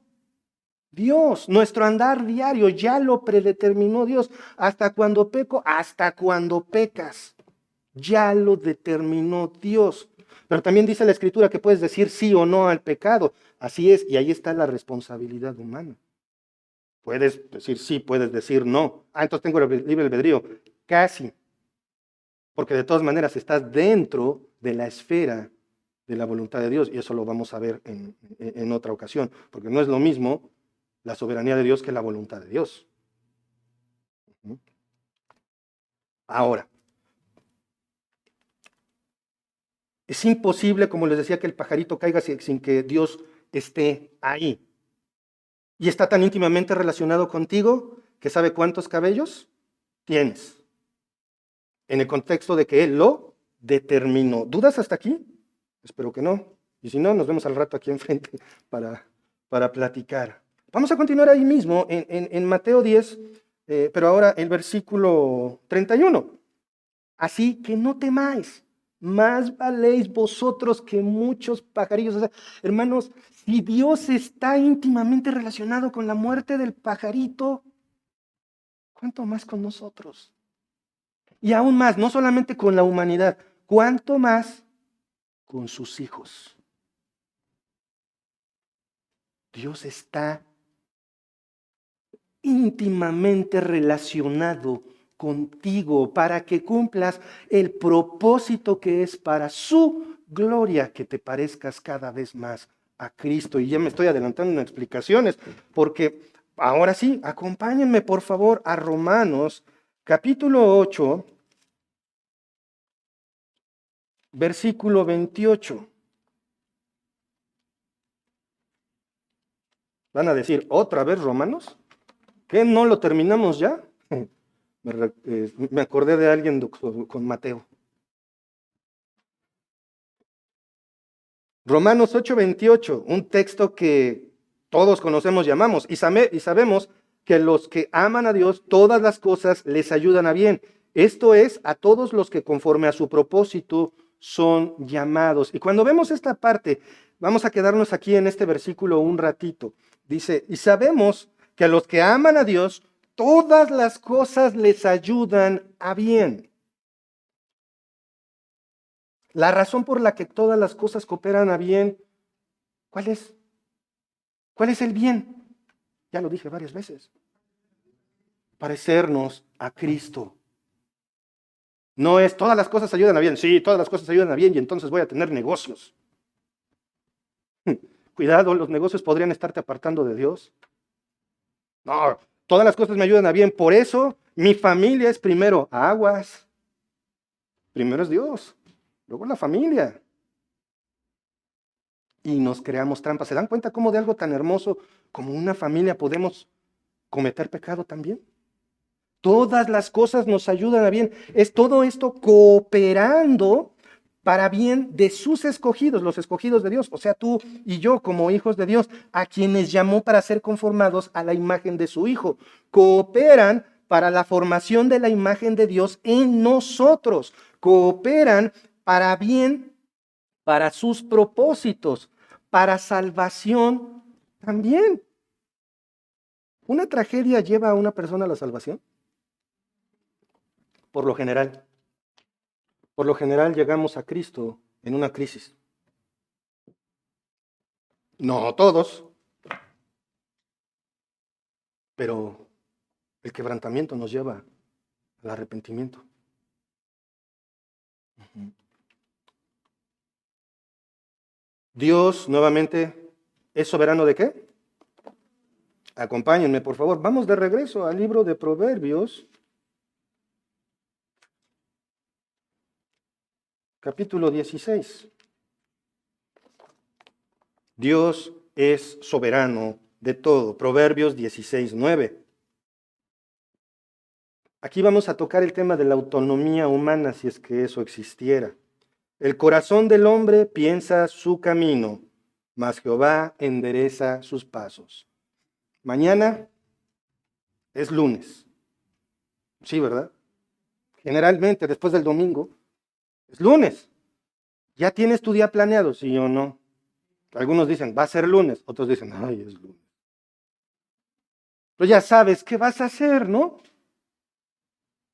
Dios. Nuestro andar diario ya lo predeterminó Dios. Hasta cuando peco, hasta cuando pecas, ya lo determinó Dios. Pero también dice la Escritura que puedes decir sí o no al pecado. Así es, y ahí está la responsabilidad humana. Puedes decir sí, puedes decir no. Ah, entonces tengo el libre albedrío. Casi. Porque de todas maneras estás dentro de la esfera de la voluntad de Dios. Y eso lo vamos a ver en otra ocasión. Porque no es lo mismo la soberanía de Dios que la voluntad de Dios. Ahora, Es imposible, como les decía, que el pajarito caiga sin que Dios esté ahí. Y está tan íntimamente relacionado contigo que sabe cuántos cabellos tienes. En el contexto de que Él lo determinó. ¿Dudas hasta aquí? Espero que no. Y si no, nos vemos al rato aquí enfrente para platicar. Vamos a continuar ahí mismo en Mateo 10, pero ahora el versículo 31. Así que no temáis, más valéis vosotros que muchos pajarillos. O sea, hermanos, si Dios está íntimamente relacionado con la muerte del pajarito, ¿cuánto más con nosotros? Y aún más, no solamente con la humanidad, ¿cuánto más con sus hijos? Dios está íntimamente relacionado contigo para que cumplas el propósito que es para su gloria, que te parezcas cada vez más a Cristo. Y ya me estoy adelantando en explicaciones, porque ahora sí, acompáñenme por favor a Romanos capítulo 8, versículo 28. Van a decir, ¿otra vez Romanos? ¿Qué? ¿No lo terminamos ya? Me acordé de alguien con Mateo. Romanos 8:28, un texto que todos conocemos y amamos, y sabemos que los que aman a Dios, todas las cosas les ayudan a bien. Esto es, a todos los que conforme a su propósito son llamados. Y cuando vemos esta parte, vamos a quedarnos aquí en este versículo un ratito. Dice, y sabemos que a los que aman a Dios, todas las cosas les ayudan a bien. La razón por la que todas las cosas cooperan a bien, ¿cuál es? ¿Cuál es el bien? Ya lo dije varias veces. Parecernos a Cristo. No es todas las cosas ayudan a bien. Sí, todas las cosas ayudan a bien y entonces voy a tener negocios. Cuidado, los negocios podrían estarte apartando de Dios. No, todas las cosas me ayudan a bien. Por eso mi familia es primero aguas. Primero es Dios. Luego la familia. Y nos creamos trampas. ¿Se dan cuenta cómo de algo tan hermoso como una familia podemos cometer pecado también? Todas las cosas nos ayudan a bien. Es todo esto cooperando para bien de sus escogidos, los escogidos de Dios, o sea, tú y yo como hijos de Dios, a quienes llamó para ser conformados a la imagen de su Hijo. Cooperan para la formación de la imagen de Dios en nosotros. Cooperan para bien, para sus propósitos, para salvación también. ¿Una tragedia lleva a una persona a la salvación? Por lo general. Por lo general llegamos a Cristo en una crisis. No todos, pero el quebrantamiento nos lleva al arrepentimiento. Dios, nuevamente, ¿es soberano de qué? Acompáñenme, por favor. Vamos de regreso al libro de Proverbios, capítulo 16. Dios es soberano de todo. Proverbios 16:9. Aquí vamos a tocar el tema de la autonomía humana, si es que eso existiera. El corazón del hombre piensa su camino, mas Jehová endereza sus pasos. Mañana es lunes. Sí, ¿verdad? Generalmente después del domingo es lunes. ¿Ya tienes tu día planeado? Sí o no. Algunos dicen, va a ser lunes. Otros dicen, ay, es lunes. Pero ya sabes qué vas a hacer, ¿no?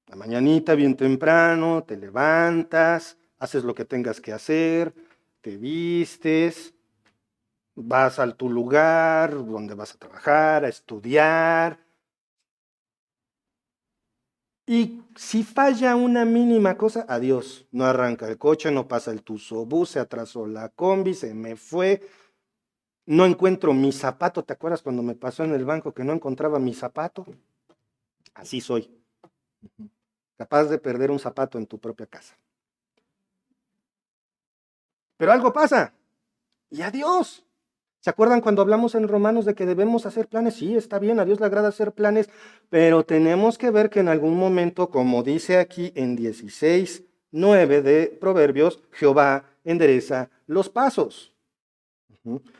La mañanita bien temprano, te levantas, haces lo que tengas que hacer, te vistes, vas a tu lugar donde vas a trabajar, a estudiar. Y si falla una mínima cosa, adiós. No arranca el coche, no pasa el tusobús, se atrasó la combi, se me fue. No encuentro mi zapato. ¿Te acuerdas cuando me pasó en el banco que no encontraba mi zapato? Así soy. Capaz de perder un zapato en tu propia casa. Pero algo pasa. Y adiós. ¿Se acuerdan cuando hablamos en Romanos de que debemos hacer planes? Sí, está bien, a Dios le agrada hacer planes, pero tenemos que ver que en algún momento, como dice aquí en 16:9 de Proverbios, Jehová endereza los pasos.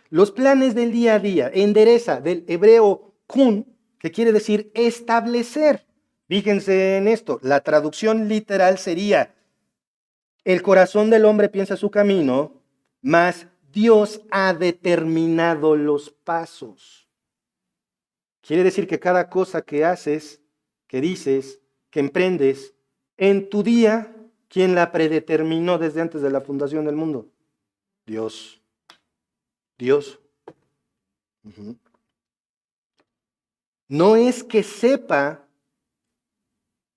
Los planes del día a día, endereza, del hebreo kun, que quiere decir establecer. Fíjense en esto, la traducción literal sería: el corazón del hombre piensa su camino, mas Dios ha determinado los pasos. Quiere decir que cada cosa que haces, que dices, que emprendes en tu día, ¿quién la predeterminó desde antes de la fundación del mundo? Dios. Dios. No es que sepa,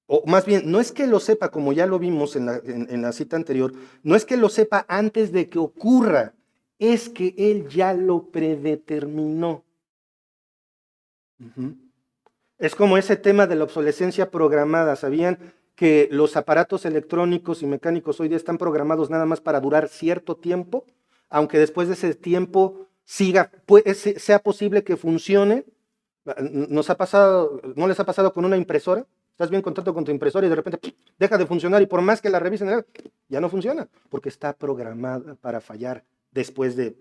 o más bien, no es que lo sepa, como ya lo vimos en la cita anterior, no es que lo sepa antes de que ocurra, es que Él ya lo predeterminó. Es como ese tema de la obsolescencia programada. ¿Sabían que los aparatos electrónicos y mecánicos hoy día están programados nada más para durar cierto tiempo? Aunque después de ese tiempo sea posible que funcione. ¿No les ha pasado con una impresora? Estás bien contento con tu impresora y de repente deja de funcionar, y por más que la revisen, ya no funciona, porque está programada para fallar después de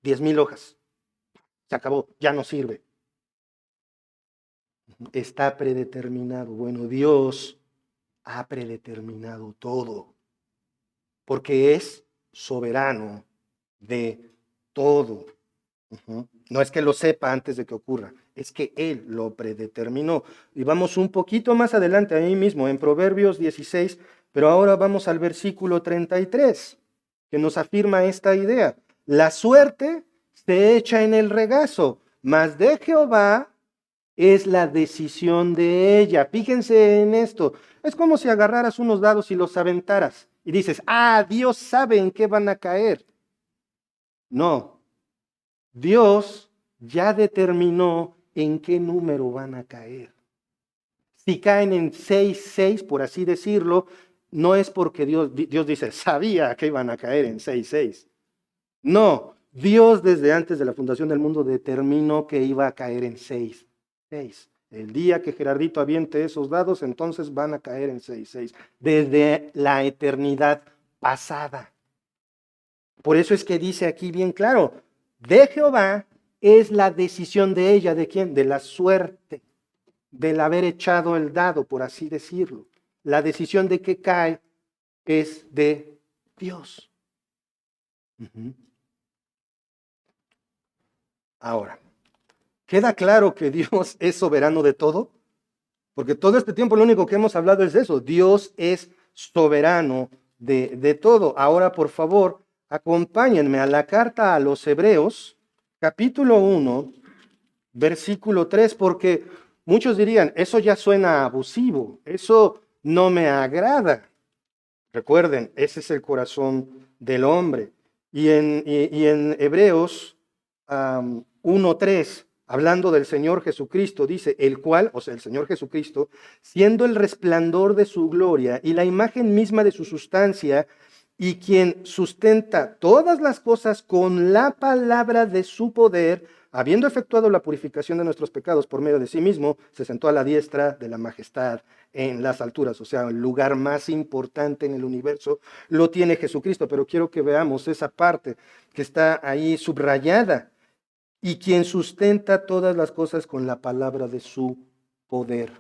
10,000 hojas. Se acabó, ya no sirve. Está predeterminado. Bueno, Dios ha predeterminado todo, porque es soberano de todo. No es que lo sepa antes de que ocurra, es que Él lo predeterminó. Y vamos un poquito más adelante, ahí mismo, en Proverbios 16, pero ahora vamos al versículo 33, que nos afirma esta idea. La suerte se echa en el regazo, mas de Jehová es la decisión de ella. Fíjense en esto. Es como si agarraras unos dados y los aventaras y dices: Dios sabe en qué van a caer. No, Dios ya determinó en qué número van a caer. Si caen en 6,6, por así decirlo, no es porque Dios dice, sabía que iban a caer en 6,6. No, Dios desde antes de la fundación del mundo determinó que iba a caer en 6,6. El día que Gerardito aviente esos dados, entonces van a caer en 6,6. Desde la eternidad pasada. Por eso es que dice aquí bien claro: de Jehová es la decisión de ella. ¿De quién? De la suerte, del haber echado el dado, por así decirlo. La decisión de que cae es de Dios. Ahora, ¿queda claro que Dios es soberano de todo? Porque todo este tiempo lo único que hemos hablado es de eso. Dios es soberano de todo. Ahora, por favor, acompáñenme a la carta a los Hebreos, capítulo 1, versículo 3, porque muchos dirían, eso ya suena abusivo, eso no me agrada. Recuerden, ese es el corazón del hombre. Y en Hebreos 1:3, hablando del Señor Jesucristo, dice: el cual, o sea, el Señor Jesucristo, siendo el resplandor de su gloria y la imagen misma de su sustancia, y quien sustenta todas las cosas con la palabra de su poder, habiendo efectuado la purificación de nuestros pecados por medio de sí mismo, se sentó a la diestra de la majestad en las alturas. O sea, el lugar más importante en el universo lo tiene Jesucristo. Pero quiero que veamos esa parte que está ahí subrayada. Y quien sustenta todas las cosas con la palabra de su poder.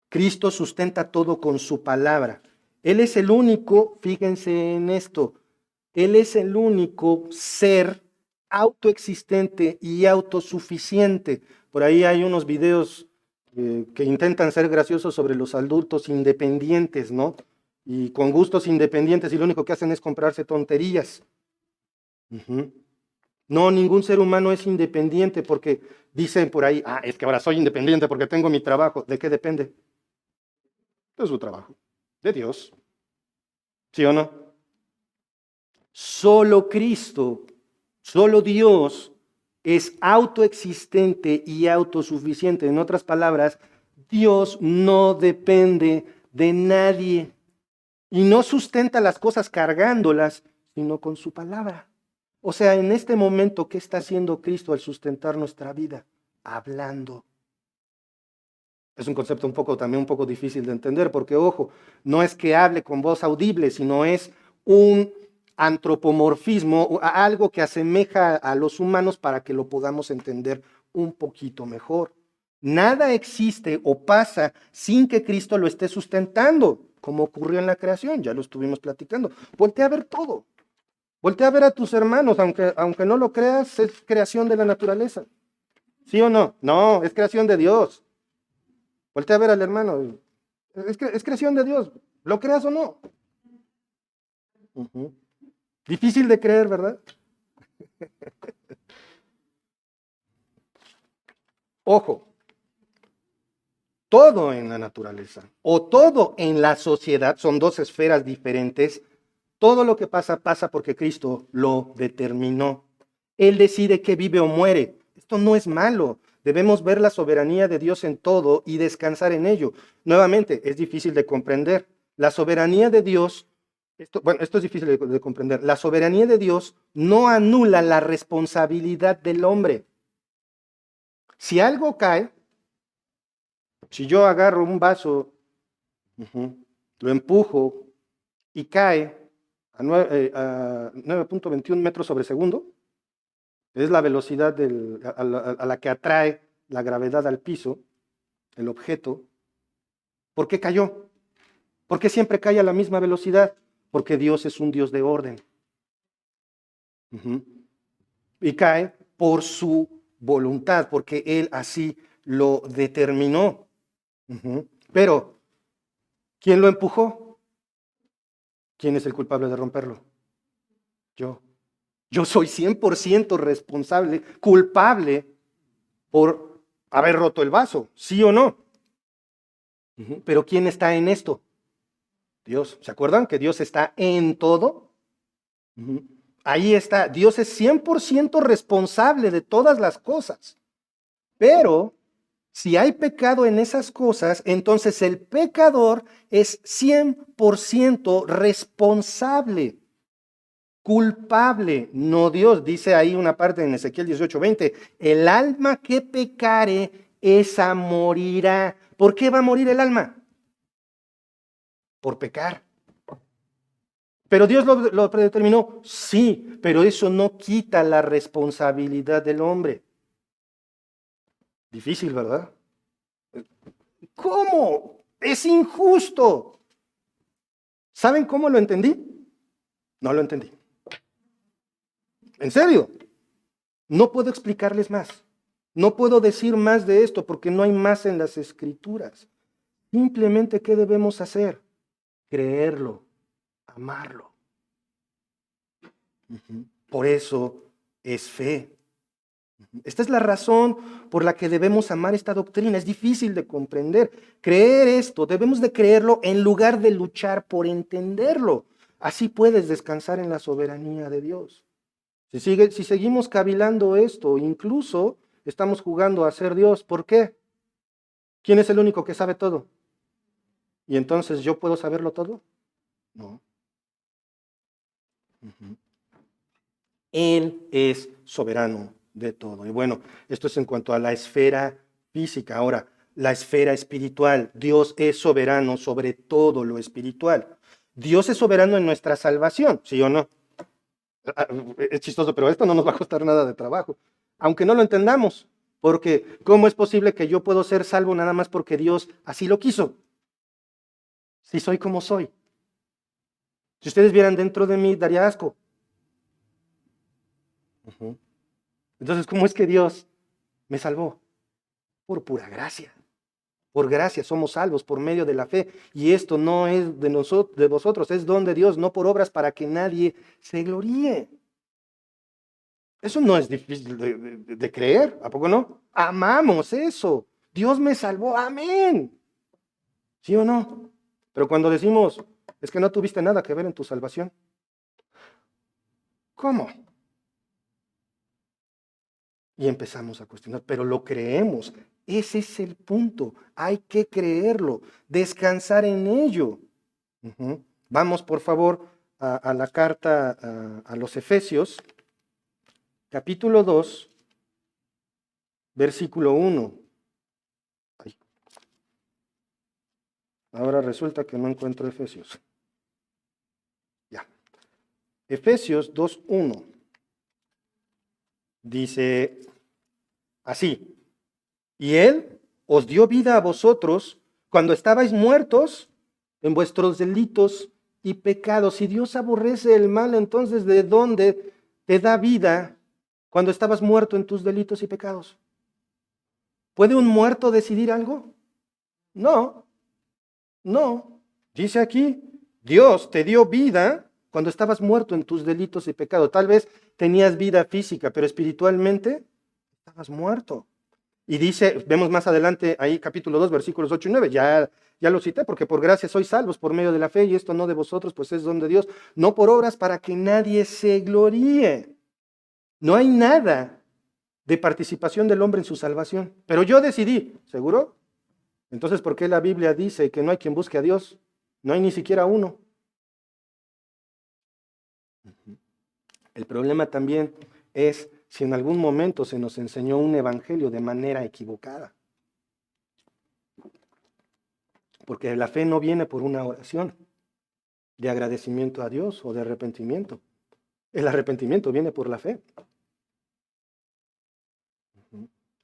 Cristo sustenta todo con su palabra. Él es el único, fíjense en esto, Él es el único ser autoexistente y autosuficiente. Por ahí hay unos videos que intentan ser graciosos sobre los adultos independientes, ¿no? Y con gustos independientes, y lo único que hacen es comprarse tonterías. No, ningún ser humano es independiente, porque dicen por ahí: es que ahora soy independiente porque tengo mi trabajo. ¿De qué depende? De su trabajo, de Dios. ¿Sí o no? Solo Cristo, solo Dios es autoexistente y autosuficiente. En otras palabras, Dios no depende de nadie. Y no sustenta las cosas cargándolas, sino con su palabra. O sea, en este momento, ¿qué está haciendo Cristo al sustentar nuestra vida? Hablando. Es un concepto también un poco difícil de entender, porque ojo, no es que hable con voz audible, sino es un antropomorfismo, algo que asemeja a los humanos para que lo podamos entender un poquito mejor. Nada existe o pasa sin que Cristo lo esté sustentando, como ocurrió en la creación, ya lo estuvimos platicando. Voltea a ver todo. Voltea a ver a tus hermanos, aunque no lo creas, es creación de la naturaleza. ¿Sí o no? No, es creación de Dios. Voltea a ver al hermano. Es creación de Dios. ¿Lo creas o no? Uh-huh. Difícil de creer, ¿verdad? Ojo, todo en la naturaleza o todo en la sociedad, son dos esferas diferentes. Todo lo que pasa, pasa porque Cristo lo determinó. Él decide que vive o muere. Esto no es malo. Debemos ver la soberanía de Dios en todo y descansar en ello. Nuevamente, es difícil de comprender. La soberanía de Dios, esto es difícil de comprender. La soberanía de Dios no anula la responsabilidad del hombre. Si algo cae, si yo agarro un vaso, lo empujo y cae a 9.21 metros sobre segundo, es la velocidad a la que atrae la gravedad al piso, el objeto. ¿Por qué cayó? ¿Por qué siempre cae a la misma velocidad? Porque Dios es un Dios de orden. Y cae por su voluntad, porque Él así lo determinó. Pero, ¿quién lo empujó? ¿Quién es el culpable de romperlo? Yo. Yo soy 100% responsable, culpable por haber roto el vaso, ¿sí o no? Pero ¿quién está en esto? Dios. ¿Se acuerdan que Dios está en todo? Ahí está. Dios es 100% responsable de todas las cosas. Pero si hay pecado en esas cosas, entonces el pecador es 100% responsable. Culpable, no Dios. Dice ahí una parte en Ezequiel 18:20, el alma que pecare, esa morirá. ¿Por qué va a morir el alma? Por pecar. ¿Pero Dios lo predeterminó? Sí, pero eso no quita la responsabilidad del hombre. Difícil, ¿verdad? ¿Cómo? Es injusto. ¿Saben cómo lo entendí? No lo entendí. ¿En serio? No puedo explicarles más. No puedo decir más de esto porque no hay más en las escrituras. Simplemente, ¿qué debemos hacer? Creerlo, amarlo. Por eso es fe. Esta es la razón por la que debemos amar esta doctrina. Es difícil de comprender. Creer esto, debemos de creerlo en lugar de luchar por entenderlo. Así puedes descansar en la soberanía de Dios. Si seguimos cavilando esto, incluso estamos jugando a ser Dios. ¿Por qué? ¿Quién es el único que sabe todo? ¿Y entonces yo puedo saberlo todo? No. Él es soberano de todo. Y bueno, esto es en cuanto a la esfera física. Ahora, la esfera espiritual. Dios es soberano sobre todo lo espiritual. Dios es soberano en nuestra salvación, ¿sí o no? Es chistoso, pero esto no nos va a costar nada de trabajo. Aunque no lo entendamos. Porque, ¿cómo es posible que yo puedo ser salvo nada más porque Dios así lo quiso? Si soy como soy. Si ustedes vieran dentro de mí, daría asco. Entonces, ¿cómo es que Dios me salvó? Por pura gracia. Por gracia somos salvos por medio de la fe. Y esto no es de vosotros, es don de Dios, no por obras para que nadie se gloríe. Eso no es difícil de creer, ¿a poco no? Amamos eso. Dios me salvó, amén. ¿Sí o no? Pero cuando decimos, es que no tuviste nada que ver en tu salvación. ¿Cómo? Y empezamos a cuestionar, pero lo creemos. Ese es el punto. Hay que creerlo, descansar en ello. Vamos, por favor, a la carta a los Efesios, capítulo 2, versículo 1. Ay. Ahora resulta que no encuentro Efesios. Ya. Efesios 2:1. Dice así: y Él os dio vida a vosotros cuando estabais muertos en vuestros delitos y pecados. Si Dios aborrece el mal, entonces ¿de dónde te da vida cuando estabas muerto en tus delitos y pecados? ¿Puede un muerto decidir algo? No, no. Dice aquí, Dios te dio vida cuando estabas muerto en tus delitos y pecados. Tal vez tenías vida física, pero espiritualmente estabas muerto. Y dice, vemos más adelante ahí capítulo 2, versículos 8 y 9, ya lo cité, porque por gracia sois salvos por medio de la fe, y esto no de vosotros, pues es don de Dios, no por obras para que nadie se gloríe. No hay nada de participación del hombre en su salvación. Pero yo decidí, ¿seguro? Entonces, ¿por qué la Biblia dice que no hay quien busque a Dios? No hay ni siquiera uno. El problema también es si en algún momento se nos enseñó un evangelio de manera equivocada. Porque la fe no viene por una oración de agradecimiento a Dios o de arrepentimiento. El arrepentimiento viene por la fe.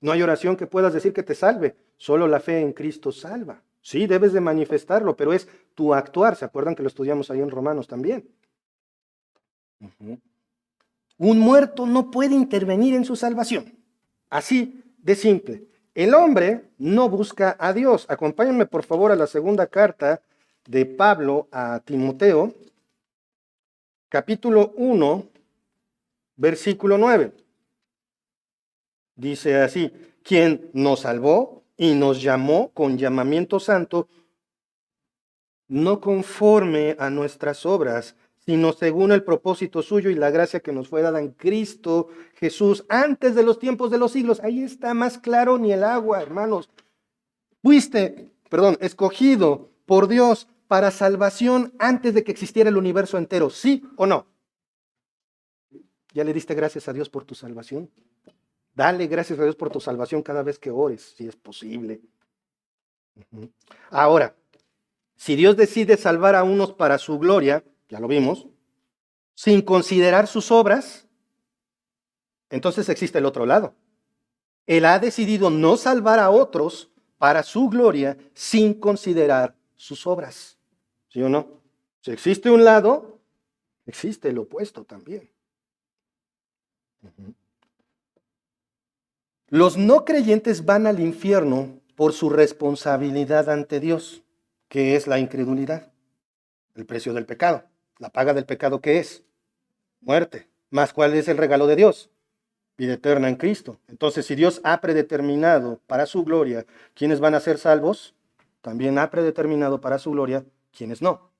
No hay oración que puedas decir que te salve. Solo la fe en Cristo salva. Sí, debes de manifestarlo, pero es tu actuar. ¿Se acuerdan que lo estudiamos ahí en Romanos también? Un muerto no puede intervenir en su salvación. Así de simple. El hombre no busca a Dios. Acompáñenme por favor a la segunda carta de Pablo a Timoteo, capítulo 1, versículo 9. Dice así: quien nos salvó y nos llamó con llamamiento santo, no conforme a nuestras obras, sino según el propósito suyo y la gracia que nos fue dada en Cristo Jesús antes de los tiempos de los siglos. Ahí está más claro ni el agua, hermanos. Fuiste, escogido por Dios para salvación antes de que existiera el universo entero, ¿sí o no? ¿Ya le diste gracias a Dios por tu salvación? Dale gracias a Dios por tu salvación cada vez que ores, si es posible. Ahora, si Dios decide salvar a unos para su gloria, ya lo vimos, sin considerar sus obras, entonces existe el otro lado. Él ha decidido no salvar a otros para su gloria sin considerar sus obras. ¿Sí o no? Si existe un lado, existe el opuesto también. Los no creyentes van al infierno por su responsabilidad ante Dios, que es la incredulidad, el precio del pecado. La paga del pecado, ¿qué es? Muerte. ¿Más cuál es el regalo de Dios? Vida eterna en Cristo. Entonces, si Dios ha predeterminado para su gloria quienes van a ser salvos, también ha predeterminado para su gloria quienes no.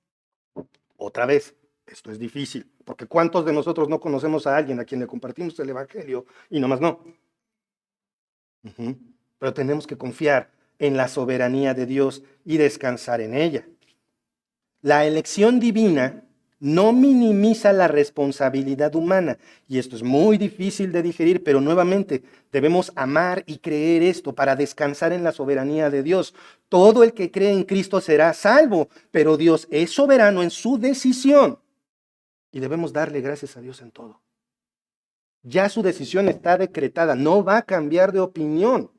Otra vez, esto es difícil, porque ¿cuántos de nosotros no conocemos a alguien a quien le compartimos el evangelio y nomás no? Pero tenemos que confiar en la soberanía de Dios y descansar en ella. La elección divina no minimiza la responsabilidad humana, y esto es muy difícil de digerir, pero nuevamente debemos amar y creer esto para descansar en la soberanía de Dios. Todo el que cree en Cristo será salvo, pero Dios es soberano en su decisión y debemos darle gracias a Dios en todo. Ya su decisión está decretada, no va a cambiar de opinión.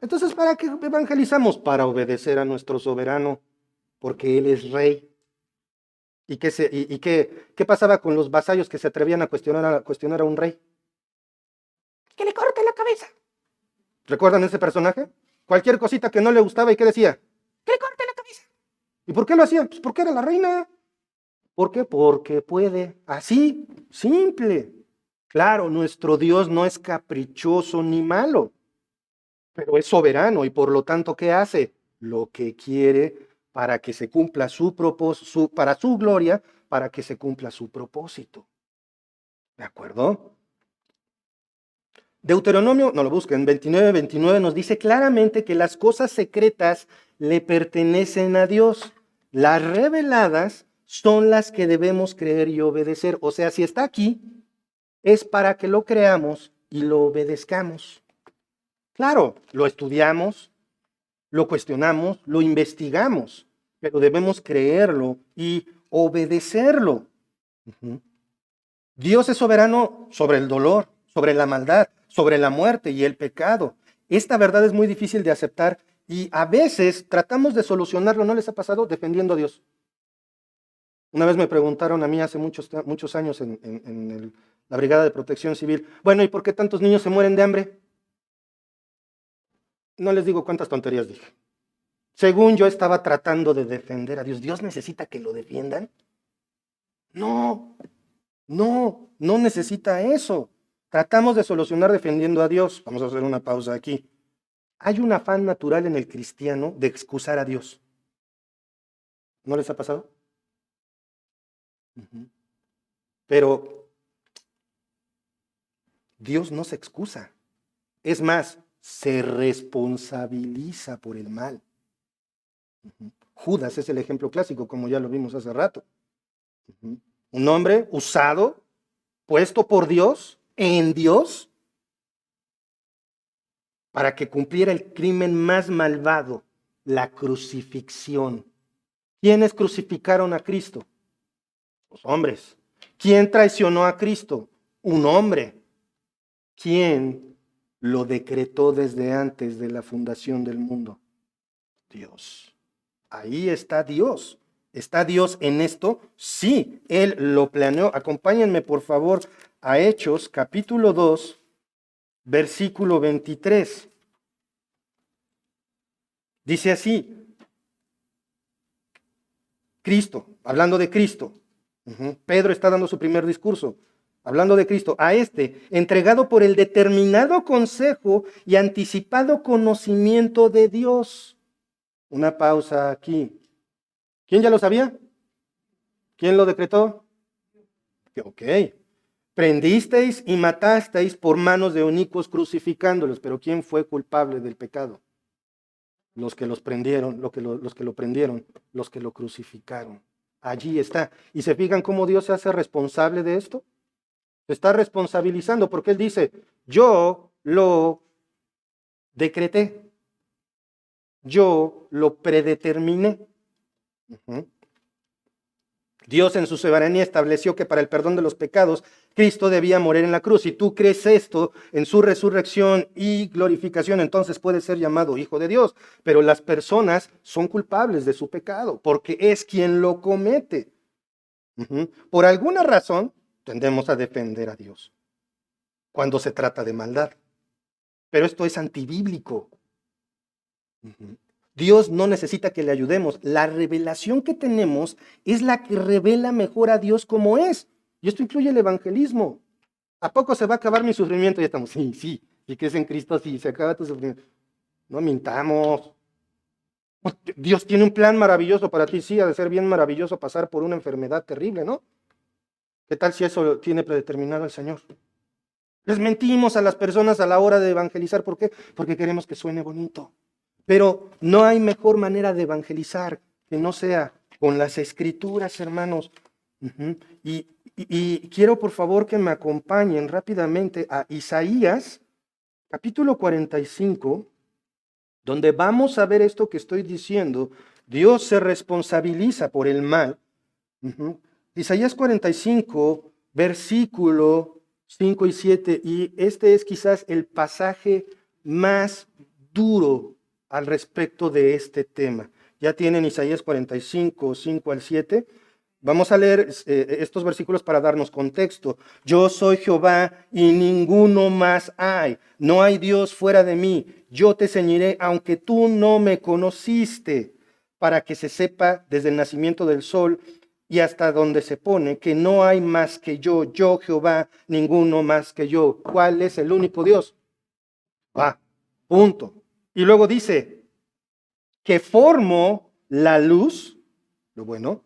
Entonces, ¿para qué evangelizamos? Para obedecer a nuestro soberano, porque Él es rey. ¿Y qué pasaba con los vasallos que se atrevían a cuestionar a un rey? Que le corte la cabeza. ¿Recuerdan ese personaje? Cualquier cosita que no le gustaba, ¿y qué decía? Que le corte la cabeza. ¿Y por qué lo hacía? Pues porque era la reina. ¿Por qué? Porque puede. Así, simple. Claro, nuestro Dios no es caprichoso ni malo, pero es soberano y por lo tanto, ¿qué hace? Lo que quiere para que se cumpla su propósito, para su gloria, para que se cumpla su propósito. ¿De acuerdo? Deuteronomio, no lo busquen, 29 nos dice claramente que las cosas secretas le pertenecen a Dios. Las reveladas son las que debemos creer y obedecer. O sea, si está aquí, es para que lo creamos y lo obedezcamos. Claro, lo estudiamos, lo cuestionamos, lo investigamos, pero debemos creerlo y obedecerlo. Dios es soberano sobre el dolor, sobre la maldad, sobre la muerte y el pecado. Esta verdad es muy difícil de aceptar y a veces tratamos de solucionarlo, ¿no les ha pasado? Defendiendo a Dios. Una vez me preguntaron a mí hace muchos años en la Brigada de Protección Civil, bueno, ¿y por qué tantos niños se mueren de hambre? No les digo cuántas tonterías dije. Según yo estaba tratando de defender a Dios, ¿Dios necesita que lo defiendan? No, no necesita eso. Tratamos de solucionar defendiendo a Dios. Vamos a hacer una pausa aquí. Hay un afán natural en el cristiano de excusar a Dios. ¿No les ha pasado? Pero Dios no se excusa. Es más, se responsabiliza por el mal. Judas es el ejemplo clásico, como ya lo vimos hace rato. Un hombre usado, puesto por Dios, en Dios, para que cumpliera el crimen más malvado, la crucifixión. ¿Quiénes crucificaron a Cristo? Los hombres. ¿Quién traicionó a Cristo? Un hombre. ¿Quién lo decretó desde antes de la fundación del mundo? Dios. Ahí está Dios. ¿Está Dios en esto? Sí, Él lo planeó. Acompáñenme, por favor, a Hechos, capítulo 2, versículo 23. Dice así, Cristo, hablando de Cristo. Pedro está dando su primer discurso, hablando de Cristo. A este, entregado por el determinado consejo y anticipado conocimiento de Dios. Una pausa aquí. ¿Quién ya lo sabía? ¿Quién lo decretó? Ok. Prendisteis y matasteis por manos de eunucos crucificándolos, pero ¿quién fue culpable del pecado? Los que los prendieron, los que lo prendieron, los que lo crucificaron. Allí está. ¿Y se fijan cómo Dios se hace responsable de esto? Se está responsabilizando porque Él dice, yo lo decreté, yo lo predeterminé. Dios en su soberanía estableció que para el perdón de los pecados Cristo debía morir en la cruz. Si tú crees esto en su resurrección y glorificación, entonces puede ser llamado hijo de Dios. Pero las personas son culpables de su pecado porque es quien lo comete. Por alguna razón tendemos a defender a Dios cuando se trata de maldad. Pero esto es antibíblico. Dios no necesita que le ayudemos. La revelación que tenemos es la que revela mejor a Dios como es. Y esto incluye el evangelismo. ¿A poco se va a acabar mi sufrimiento? Ya estamos, sí. Si crees en Cristo, sí, se acaba tu sufrimiento. No mintamos. Dios tiene un plan maravilloso para ti. Sí, ha de ser bien maravilloso pasar por una enfermedad terrible, ¿no? ¿Qué tal si eso tiene predeterminado el Señor? Les mentimos a las personas a la hora de evangelizar. ¿Por qué? Porque queremos que suene bonito. Pero no hay mejor manera de evangelizar que no sea con las escrituras, hermanos. Y quiero por favor que me acompañen rápidamente a Isaías, capítulo 45, donde vamos a ver esto que estoy diciendo. Dios se responsabiliza por el mal. Isaías 45, versículo 5 y 7, y este es quizás el pasaje más duro al respecto de este tema. Ya tienen Isaías 45, 5 al 7. Vamos a leer estos versículos para darnos contexto. Yo soy Jehová y ninguno más hay. No hay Dios fuera de mí. Yo te ceñiré aunque tú no me conociste, para que se sepa desde el nacimiento del sol y hasta donde se pone que no hay más que yo Jehová, ninguno más que yo. ¿Cuál es el único Dios? Punto. Y luego dice, que formo la luz, lo bueno,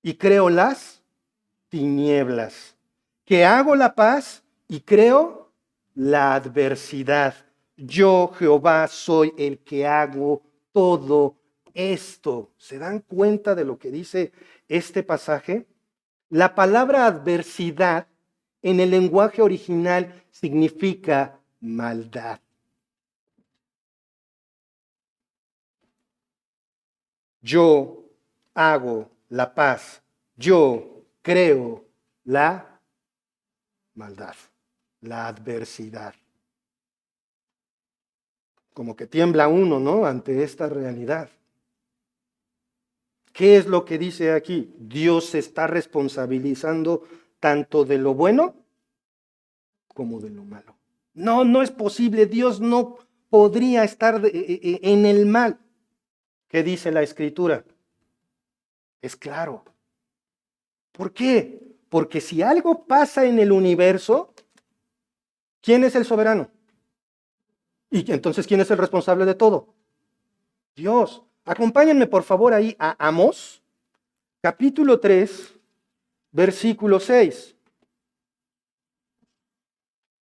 y creo las tinieblas, que hago la paz y creo la adversidad. Yo, Jehová, soy el que hago todo esto. ¿Se dan cuenta de lo que dice este pasaje? La palabra adversidad en el lenguaje original significa maldad. Yo hago la paz. Yo creo la maldad, la adversidad. Como que tiembla uno, ¿no? Ante esta realidad. ¿Qué es lo que dice aquí? Dios se está responsabilizando tanto de lo bueno como de lo malo. No, no es posible. Dios no podría estar en el mal. ¿Qué dice la Escritura? Es claro. ¿Por qué? Porque si algo pasa en el universo, ¿quién es el soberano? Y entonces, ¿quién es el responsable de todo? Dios. Acompáñenme por favor ahí a Amós, capítulo 3, versículo 6.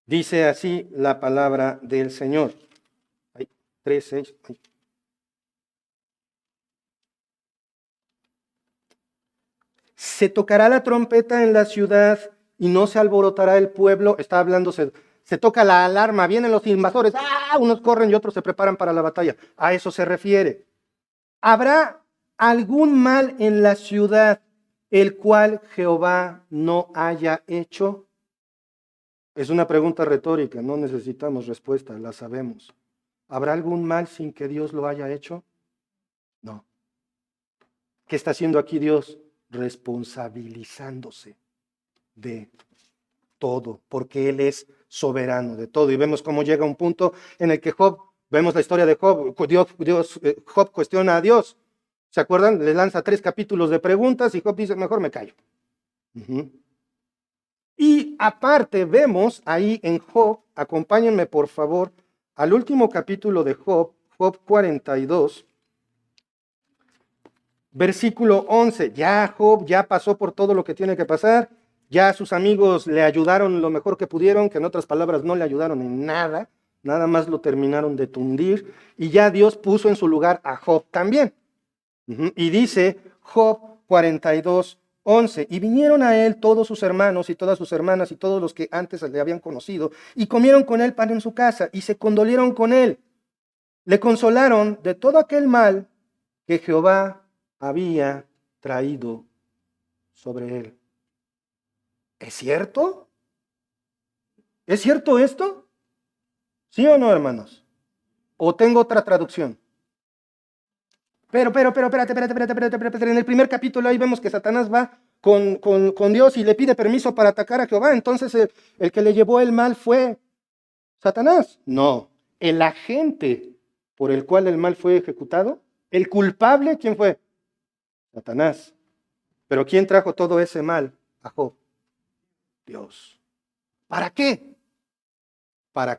Dice así la palabra del Señor. 3, 6. Se tocará la trompeta en la ciudad y no se alborotará el pueblo. Está hablando, se toca la alarma, vienen los invasores, ¡ah! Unos corren y otros se preparan para la batalla. A eso se refiere. ¿Habrá algún mal en la ciudad el cual Jehová no haya hecho? Es una pregunta retórica, no necesitamos respuesta, la sabemos. ¿Habrá algún mal sin que Dios lo haya hecho? No. ¿Qué está haciendo aquí Dios? Responsabilizándose de todo, porque Él es soberano de todo. Y vemos cómo llega un punto en el que Job, vemos la historia de Job, Job cuestiona a Dios. ¿Se acuerdan? Le lanza 3 capítulos de preguntas y Job dice, mejor me callo. Y aparte vemos ahí en Job, acompáñenme por favor al último capítulo de Job, Job 42, versículo 11. Ya Job ya pasó por todo lo que tiene que pasar, ya sus amigos le ayudaron lo mejor que pudieron, que en otras palabras no le ayudaron en nada, nada más lo terminaron de tundir, y ya Dios puso en su lugar a Job también. Y dice Job 42, 11, y vinieron a él todos sus hermanos y todas sus hermanas y todos los que antes le habían conocido, y comieron con él pan en su casa, y se condolieron con él. Le consolaron de todo aquel mal que Jehová había traído sobre él. ¿Es cierto? ¿Es cierto esto? ¿Sí o no, hermanos? ¿O tengo otra traducción? Espérate. En el primer capítulo ahí vemos que Satanás va con Dios y le pide permiso para atacar a Jehová. Entonces el que le llevó el mal fue Satanás. No, el agente por el cual el mal fue ejecutado, el culpable, ¿quién fue? Satanás. Pero ¿quién trajo todo ese mal a Job? Dios. ¿Para qué? Para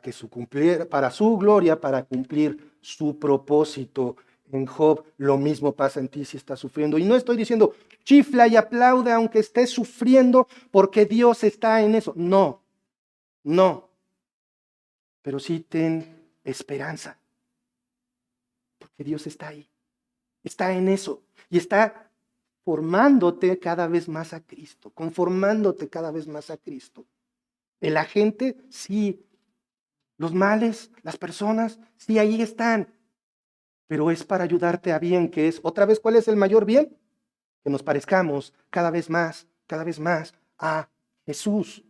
su gloria, para cumplir su propósito. En Job lo mismo pasa en ti si estás sufriendo. Y no estoy diciendo chifla y aplaude aunque estés sufriendo porque Dios está en eso. No, no. Pero sí ten esperanza. Porque Dios está ahí. Está en eso. Y está formándote cada vez más a Cristo. Conformándote cada vez más a Cristo. El agente, sí. Los males, las personas, sí, ahí están. Pero es para ayudarte a bien, que es, otra vez, ¿cuál es el mayor bien? Que nos parezcamos cada vez más a Jesús.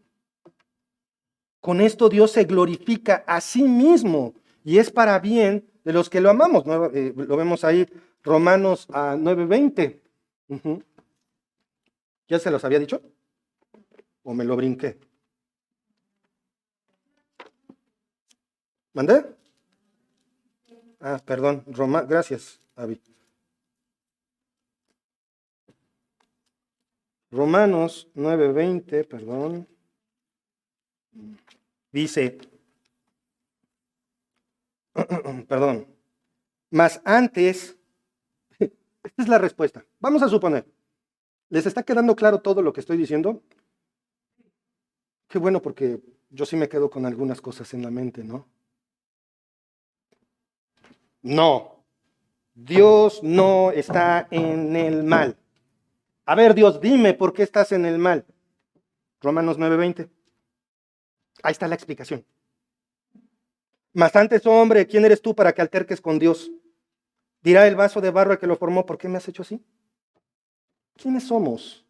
Con esto Dios se glorifica a sí mismo y es para bien de los que lo amamos. Lo vemos ahí, Romanos 9:20. ¿Ya se los había dicho? ¿O me lo brinqué? ¿Mandé? Perdón, gracias, Avi. Romanos 9:20, perdón. Dice, perdón, mas antes, esta es la respuesta. Vamos a suponer, ¿les está quedando claro todo lo que estoy diciendo? Qué bueno, porque yo sí me quedo con algunas cosas en la mente, ¿no? No. Dios no está en el mal. A ver, Dios, dime por qué estás en el mal. Romanos 9:20. Ahí está la explicación. Mas antes, oh hombre, ¿quién eres tú para que alterques con Dios? Dirá el vaso de barro al que lo formó, ¿por qué me has hecho así? ¿Quiénes somos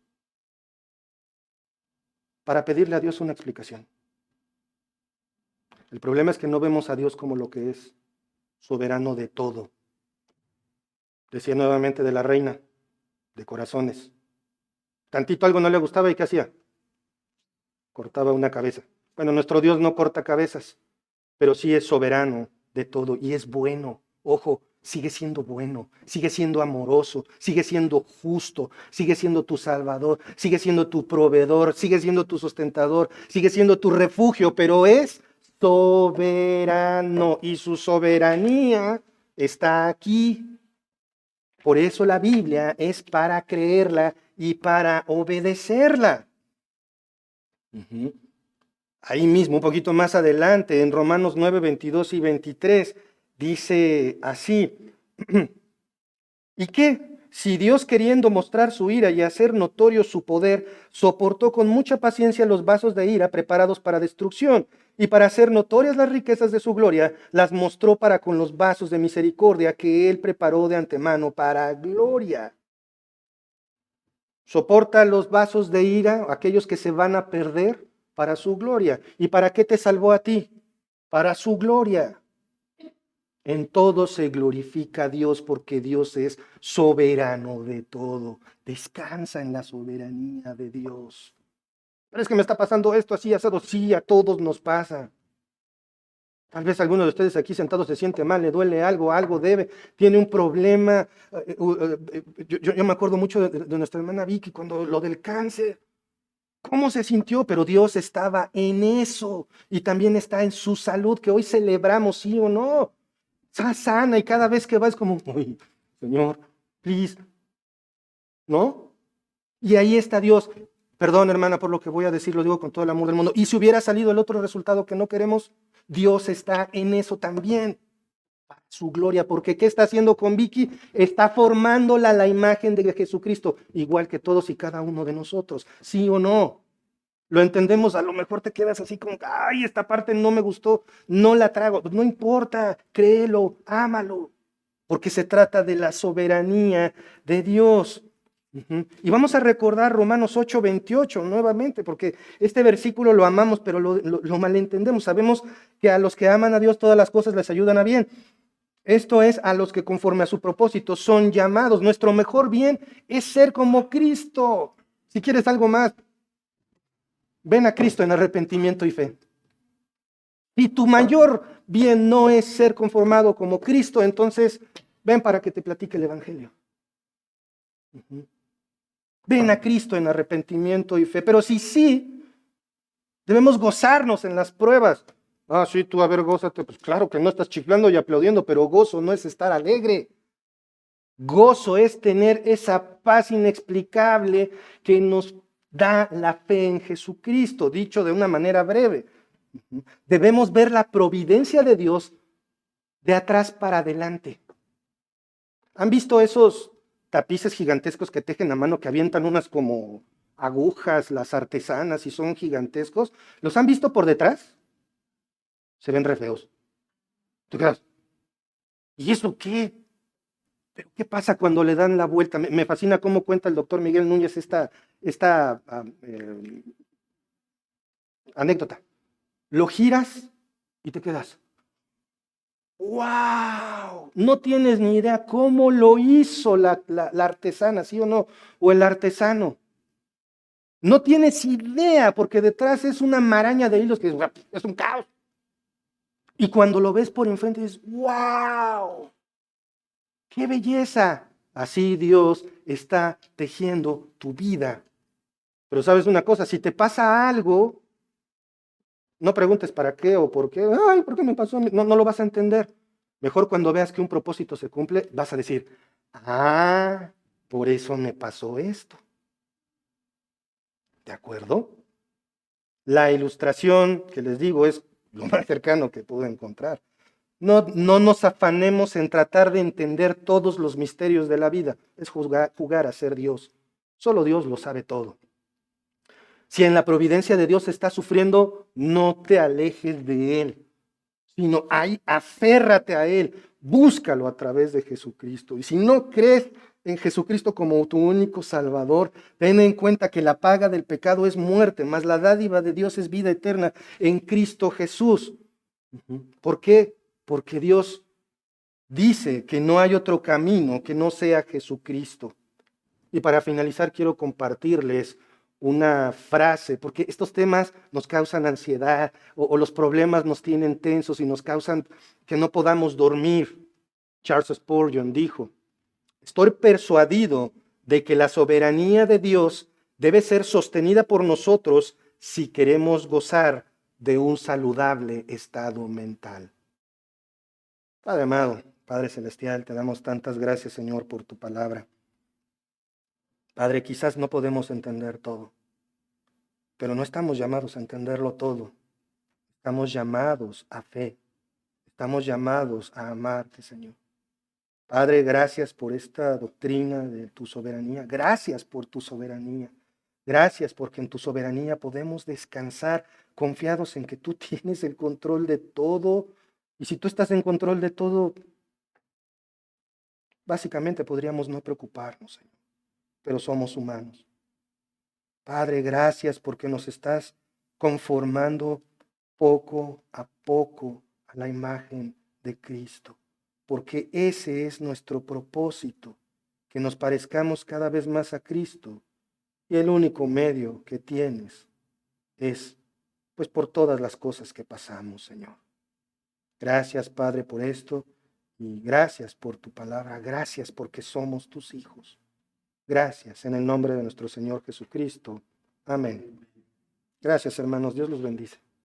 para pedirle a Dios una explicación? El problema es que no vemos a Dios como lo que es, soberano de todo. Decía nuevamente de la reina de corazones. Tantito algo no le gustaba y ¿qué hacía? Cortaba una cabeza. Bueno, nuestro Dios no corta cabezas, pero sí es soberano de todo y es bueno. Ojo, sigue siendo bueno, sigue siendo amoroso, sigue siendo justo, sigue siendo tu salvador, sigue siendo tu proveedor, sigue siendo tu sustentador, sigue siendo tu refugio, pero es soberano y su soberanía está aquí. Por eso la Biblia es para creerla y para obedecerla. Uh-huh. Ahí mismo, un poquito más adelante, en Romanos 9, 22 y 23, dice así, ¿y qué? Si Dios, queriendo mostrar su ira y hacer notorio su poder, soportó con mucha paciencia los vasos de ira preparados para destrucción, y para hacer notorias las riquezas de su gloria, las mostró para con los vasos de misericordia que Él preparó de antemano para gloria. Soporta los vasos de ira, aquellos que se van a perder, para su gloria. ¿Y para qué te salvó a ti? Para su gloria. En todo se glorifica a Dios porque Dios es soberano de todo. Descansa en la soberanía de Dios. Pero es que me está pasando esto así, asado. Sí, a todos nos pasa. Tal vez alguno de ustedes aquí sentados se siente mal, le duele algo, algo debe, tiene un problema. Yo me acuerdo mucho de nuestra hermana Vicky cuando lo del cáncer. ¿Cómo se sintió? Pero Dios estaba en eso y también está en su salud, que hoy celebramos, sí o no. Está sana y cada vez que va es como, uy, Señor, please, ¿no? Y ahí está Dios. Perdón, hermana, por lo que voy a decir, lo digo con todo el amor del mundo. Y si hubiera salido el otro resultado que no queremos, Dios está en eso también. Su gloria, porque ¿qué está haciendo con Vicky? Está formándola a la imagen de Jesucristo, igual que todos y cada uno de nosotros, ¿sí o no? Lo entendemos, a lo mejor te quedas así como, ay, esta parte no me gustó, no la trago. No importa, créelo, ámalo, porque se trata de la soberanía de Dios. Y vamos a recordar Romanos 8:28 nuevamente, porque este versículo lo amamos, pero lo malentendemos. Sabemos que a los que aman a Dios todas las cosas les ayudan a bien. Esto es a los que conforme a su propósito son llamados. Nuestro mejor bien es ser como Cristo. Si quieres algo más, ven a Cristo en arrepentimiento y fe. Si tu mayor bien no es ser conformado como Cristo, entonces ven para que te platique el Evangelio. Ven a Cristo en arrepentimiento y fe. Pero si sí, debemos gozarnos en las pruebas. Ah, sí, tú a ver, gózate. Pues claro que no estás chiflando y aplaudiendo, pero gozo no es estar alegre. Gozo es tener esa paz inexplicable que nos da la fe en Jesucristo, dicho de una manera breve. Debemos ver la providencia de Dios de atrás para adelante. ¿Han visto esos tapices gigantescos que tejen a mano, que avientan unas como agujas, las artesanas, y son gigantescos? ¿Los han visto por detrás? Se ven re feos. ¿Tú quedas? ¿Y eso qué? ¿Pero qué pasa cuando le dan la vuelta? Me fascina cómo cuenta el doctor Miguel Núñez esta anécdota. Lo giras y te quedas. ¡Wow! No tienes ni idea cómo lo hizo la artesana, ¿sí o no? O el artesano. No tienes idea, porque detrás es una maraña de hilos que es un caos. Y cuando lo ves por enfrente dices, ¡wow! ¡Qué belleza! Así Dios está tejiendo tu vida. Pero sabes una cosa, si te pasa algo, no preguntes para qué o por qué. Ay, ¿por qué me pasó? No, no lo vas a entender. Mejor cuando veas que un propósito se cumple, vas a decir, ah, por eso me pasó esto. ¿De acuerdo? La ilustración que les digo es lo más cercano que pude encontrar. No nos afanemos en tratar de entender todos los misterios de la vida. Es jugar a ser Dios. Solo Dios lo sabe todo. Si en la providencia de Dios estás sufriendo, no te alejes de Él, sino ahí aférrate a Él, búscalo a través de Jesucristo. Y si no crees en Jesucristo como tu único Salvador, ten en cuenta que la paga del pecado es muerte, mas la dádiva de Dios es vida eterna en Cristo Jesús. ¿Por qué? Porque Dios dice que no hay otro camino que no sea Jesucristo. Y para finalizar, quiero compartirles una frase, porque estos temas nos causan ansiedad o los problemas nos tienen tensos y nos causan que no podamos dormir. Charles Spurgeon dijo, estoy persuadido de que la soberanía de Dios debe ser sostenida por nosotros si queremos gozar de un saludable estado mental. Padre amado, Padre celestial, te damos tantas gracias, Señor, por tu palabra. Padre, quizás no podemos entender todo, pero no estamos llamados a entenderlo todo. Estamos llamados a fe. Estamos llamados a amarte, Señor. Padre, gracias por esta doctrina de tu soberanía. Gracias por tu soberanía. Gracias porque en tu soberanía podemos descansar confiados en que tú tienes el control de todo. Y si tú estás en control de todo, básicamente podríamos no preocuparnos, Señor, pero somos humanos. Padre, gracias porque nos estás conformando poco a poco a la imagen de Cristo, porque ese es nuestro propósito, que nos parezcamos cada vez más a Cristo. Y el único medio que tienes es, pues, por todas las cosas que pasamos, Señor. Gracias, Padre, por esto y gracias por tu palabra. Gracias porque somos tus hijos. Gracias en el nombre de nuestro Señor Jesucristo. Amén. Gracias, hermanos. Dios los bendice.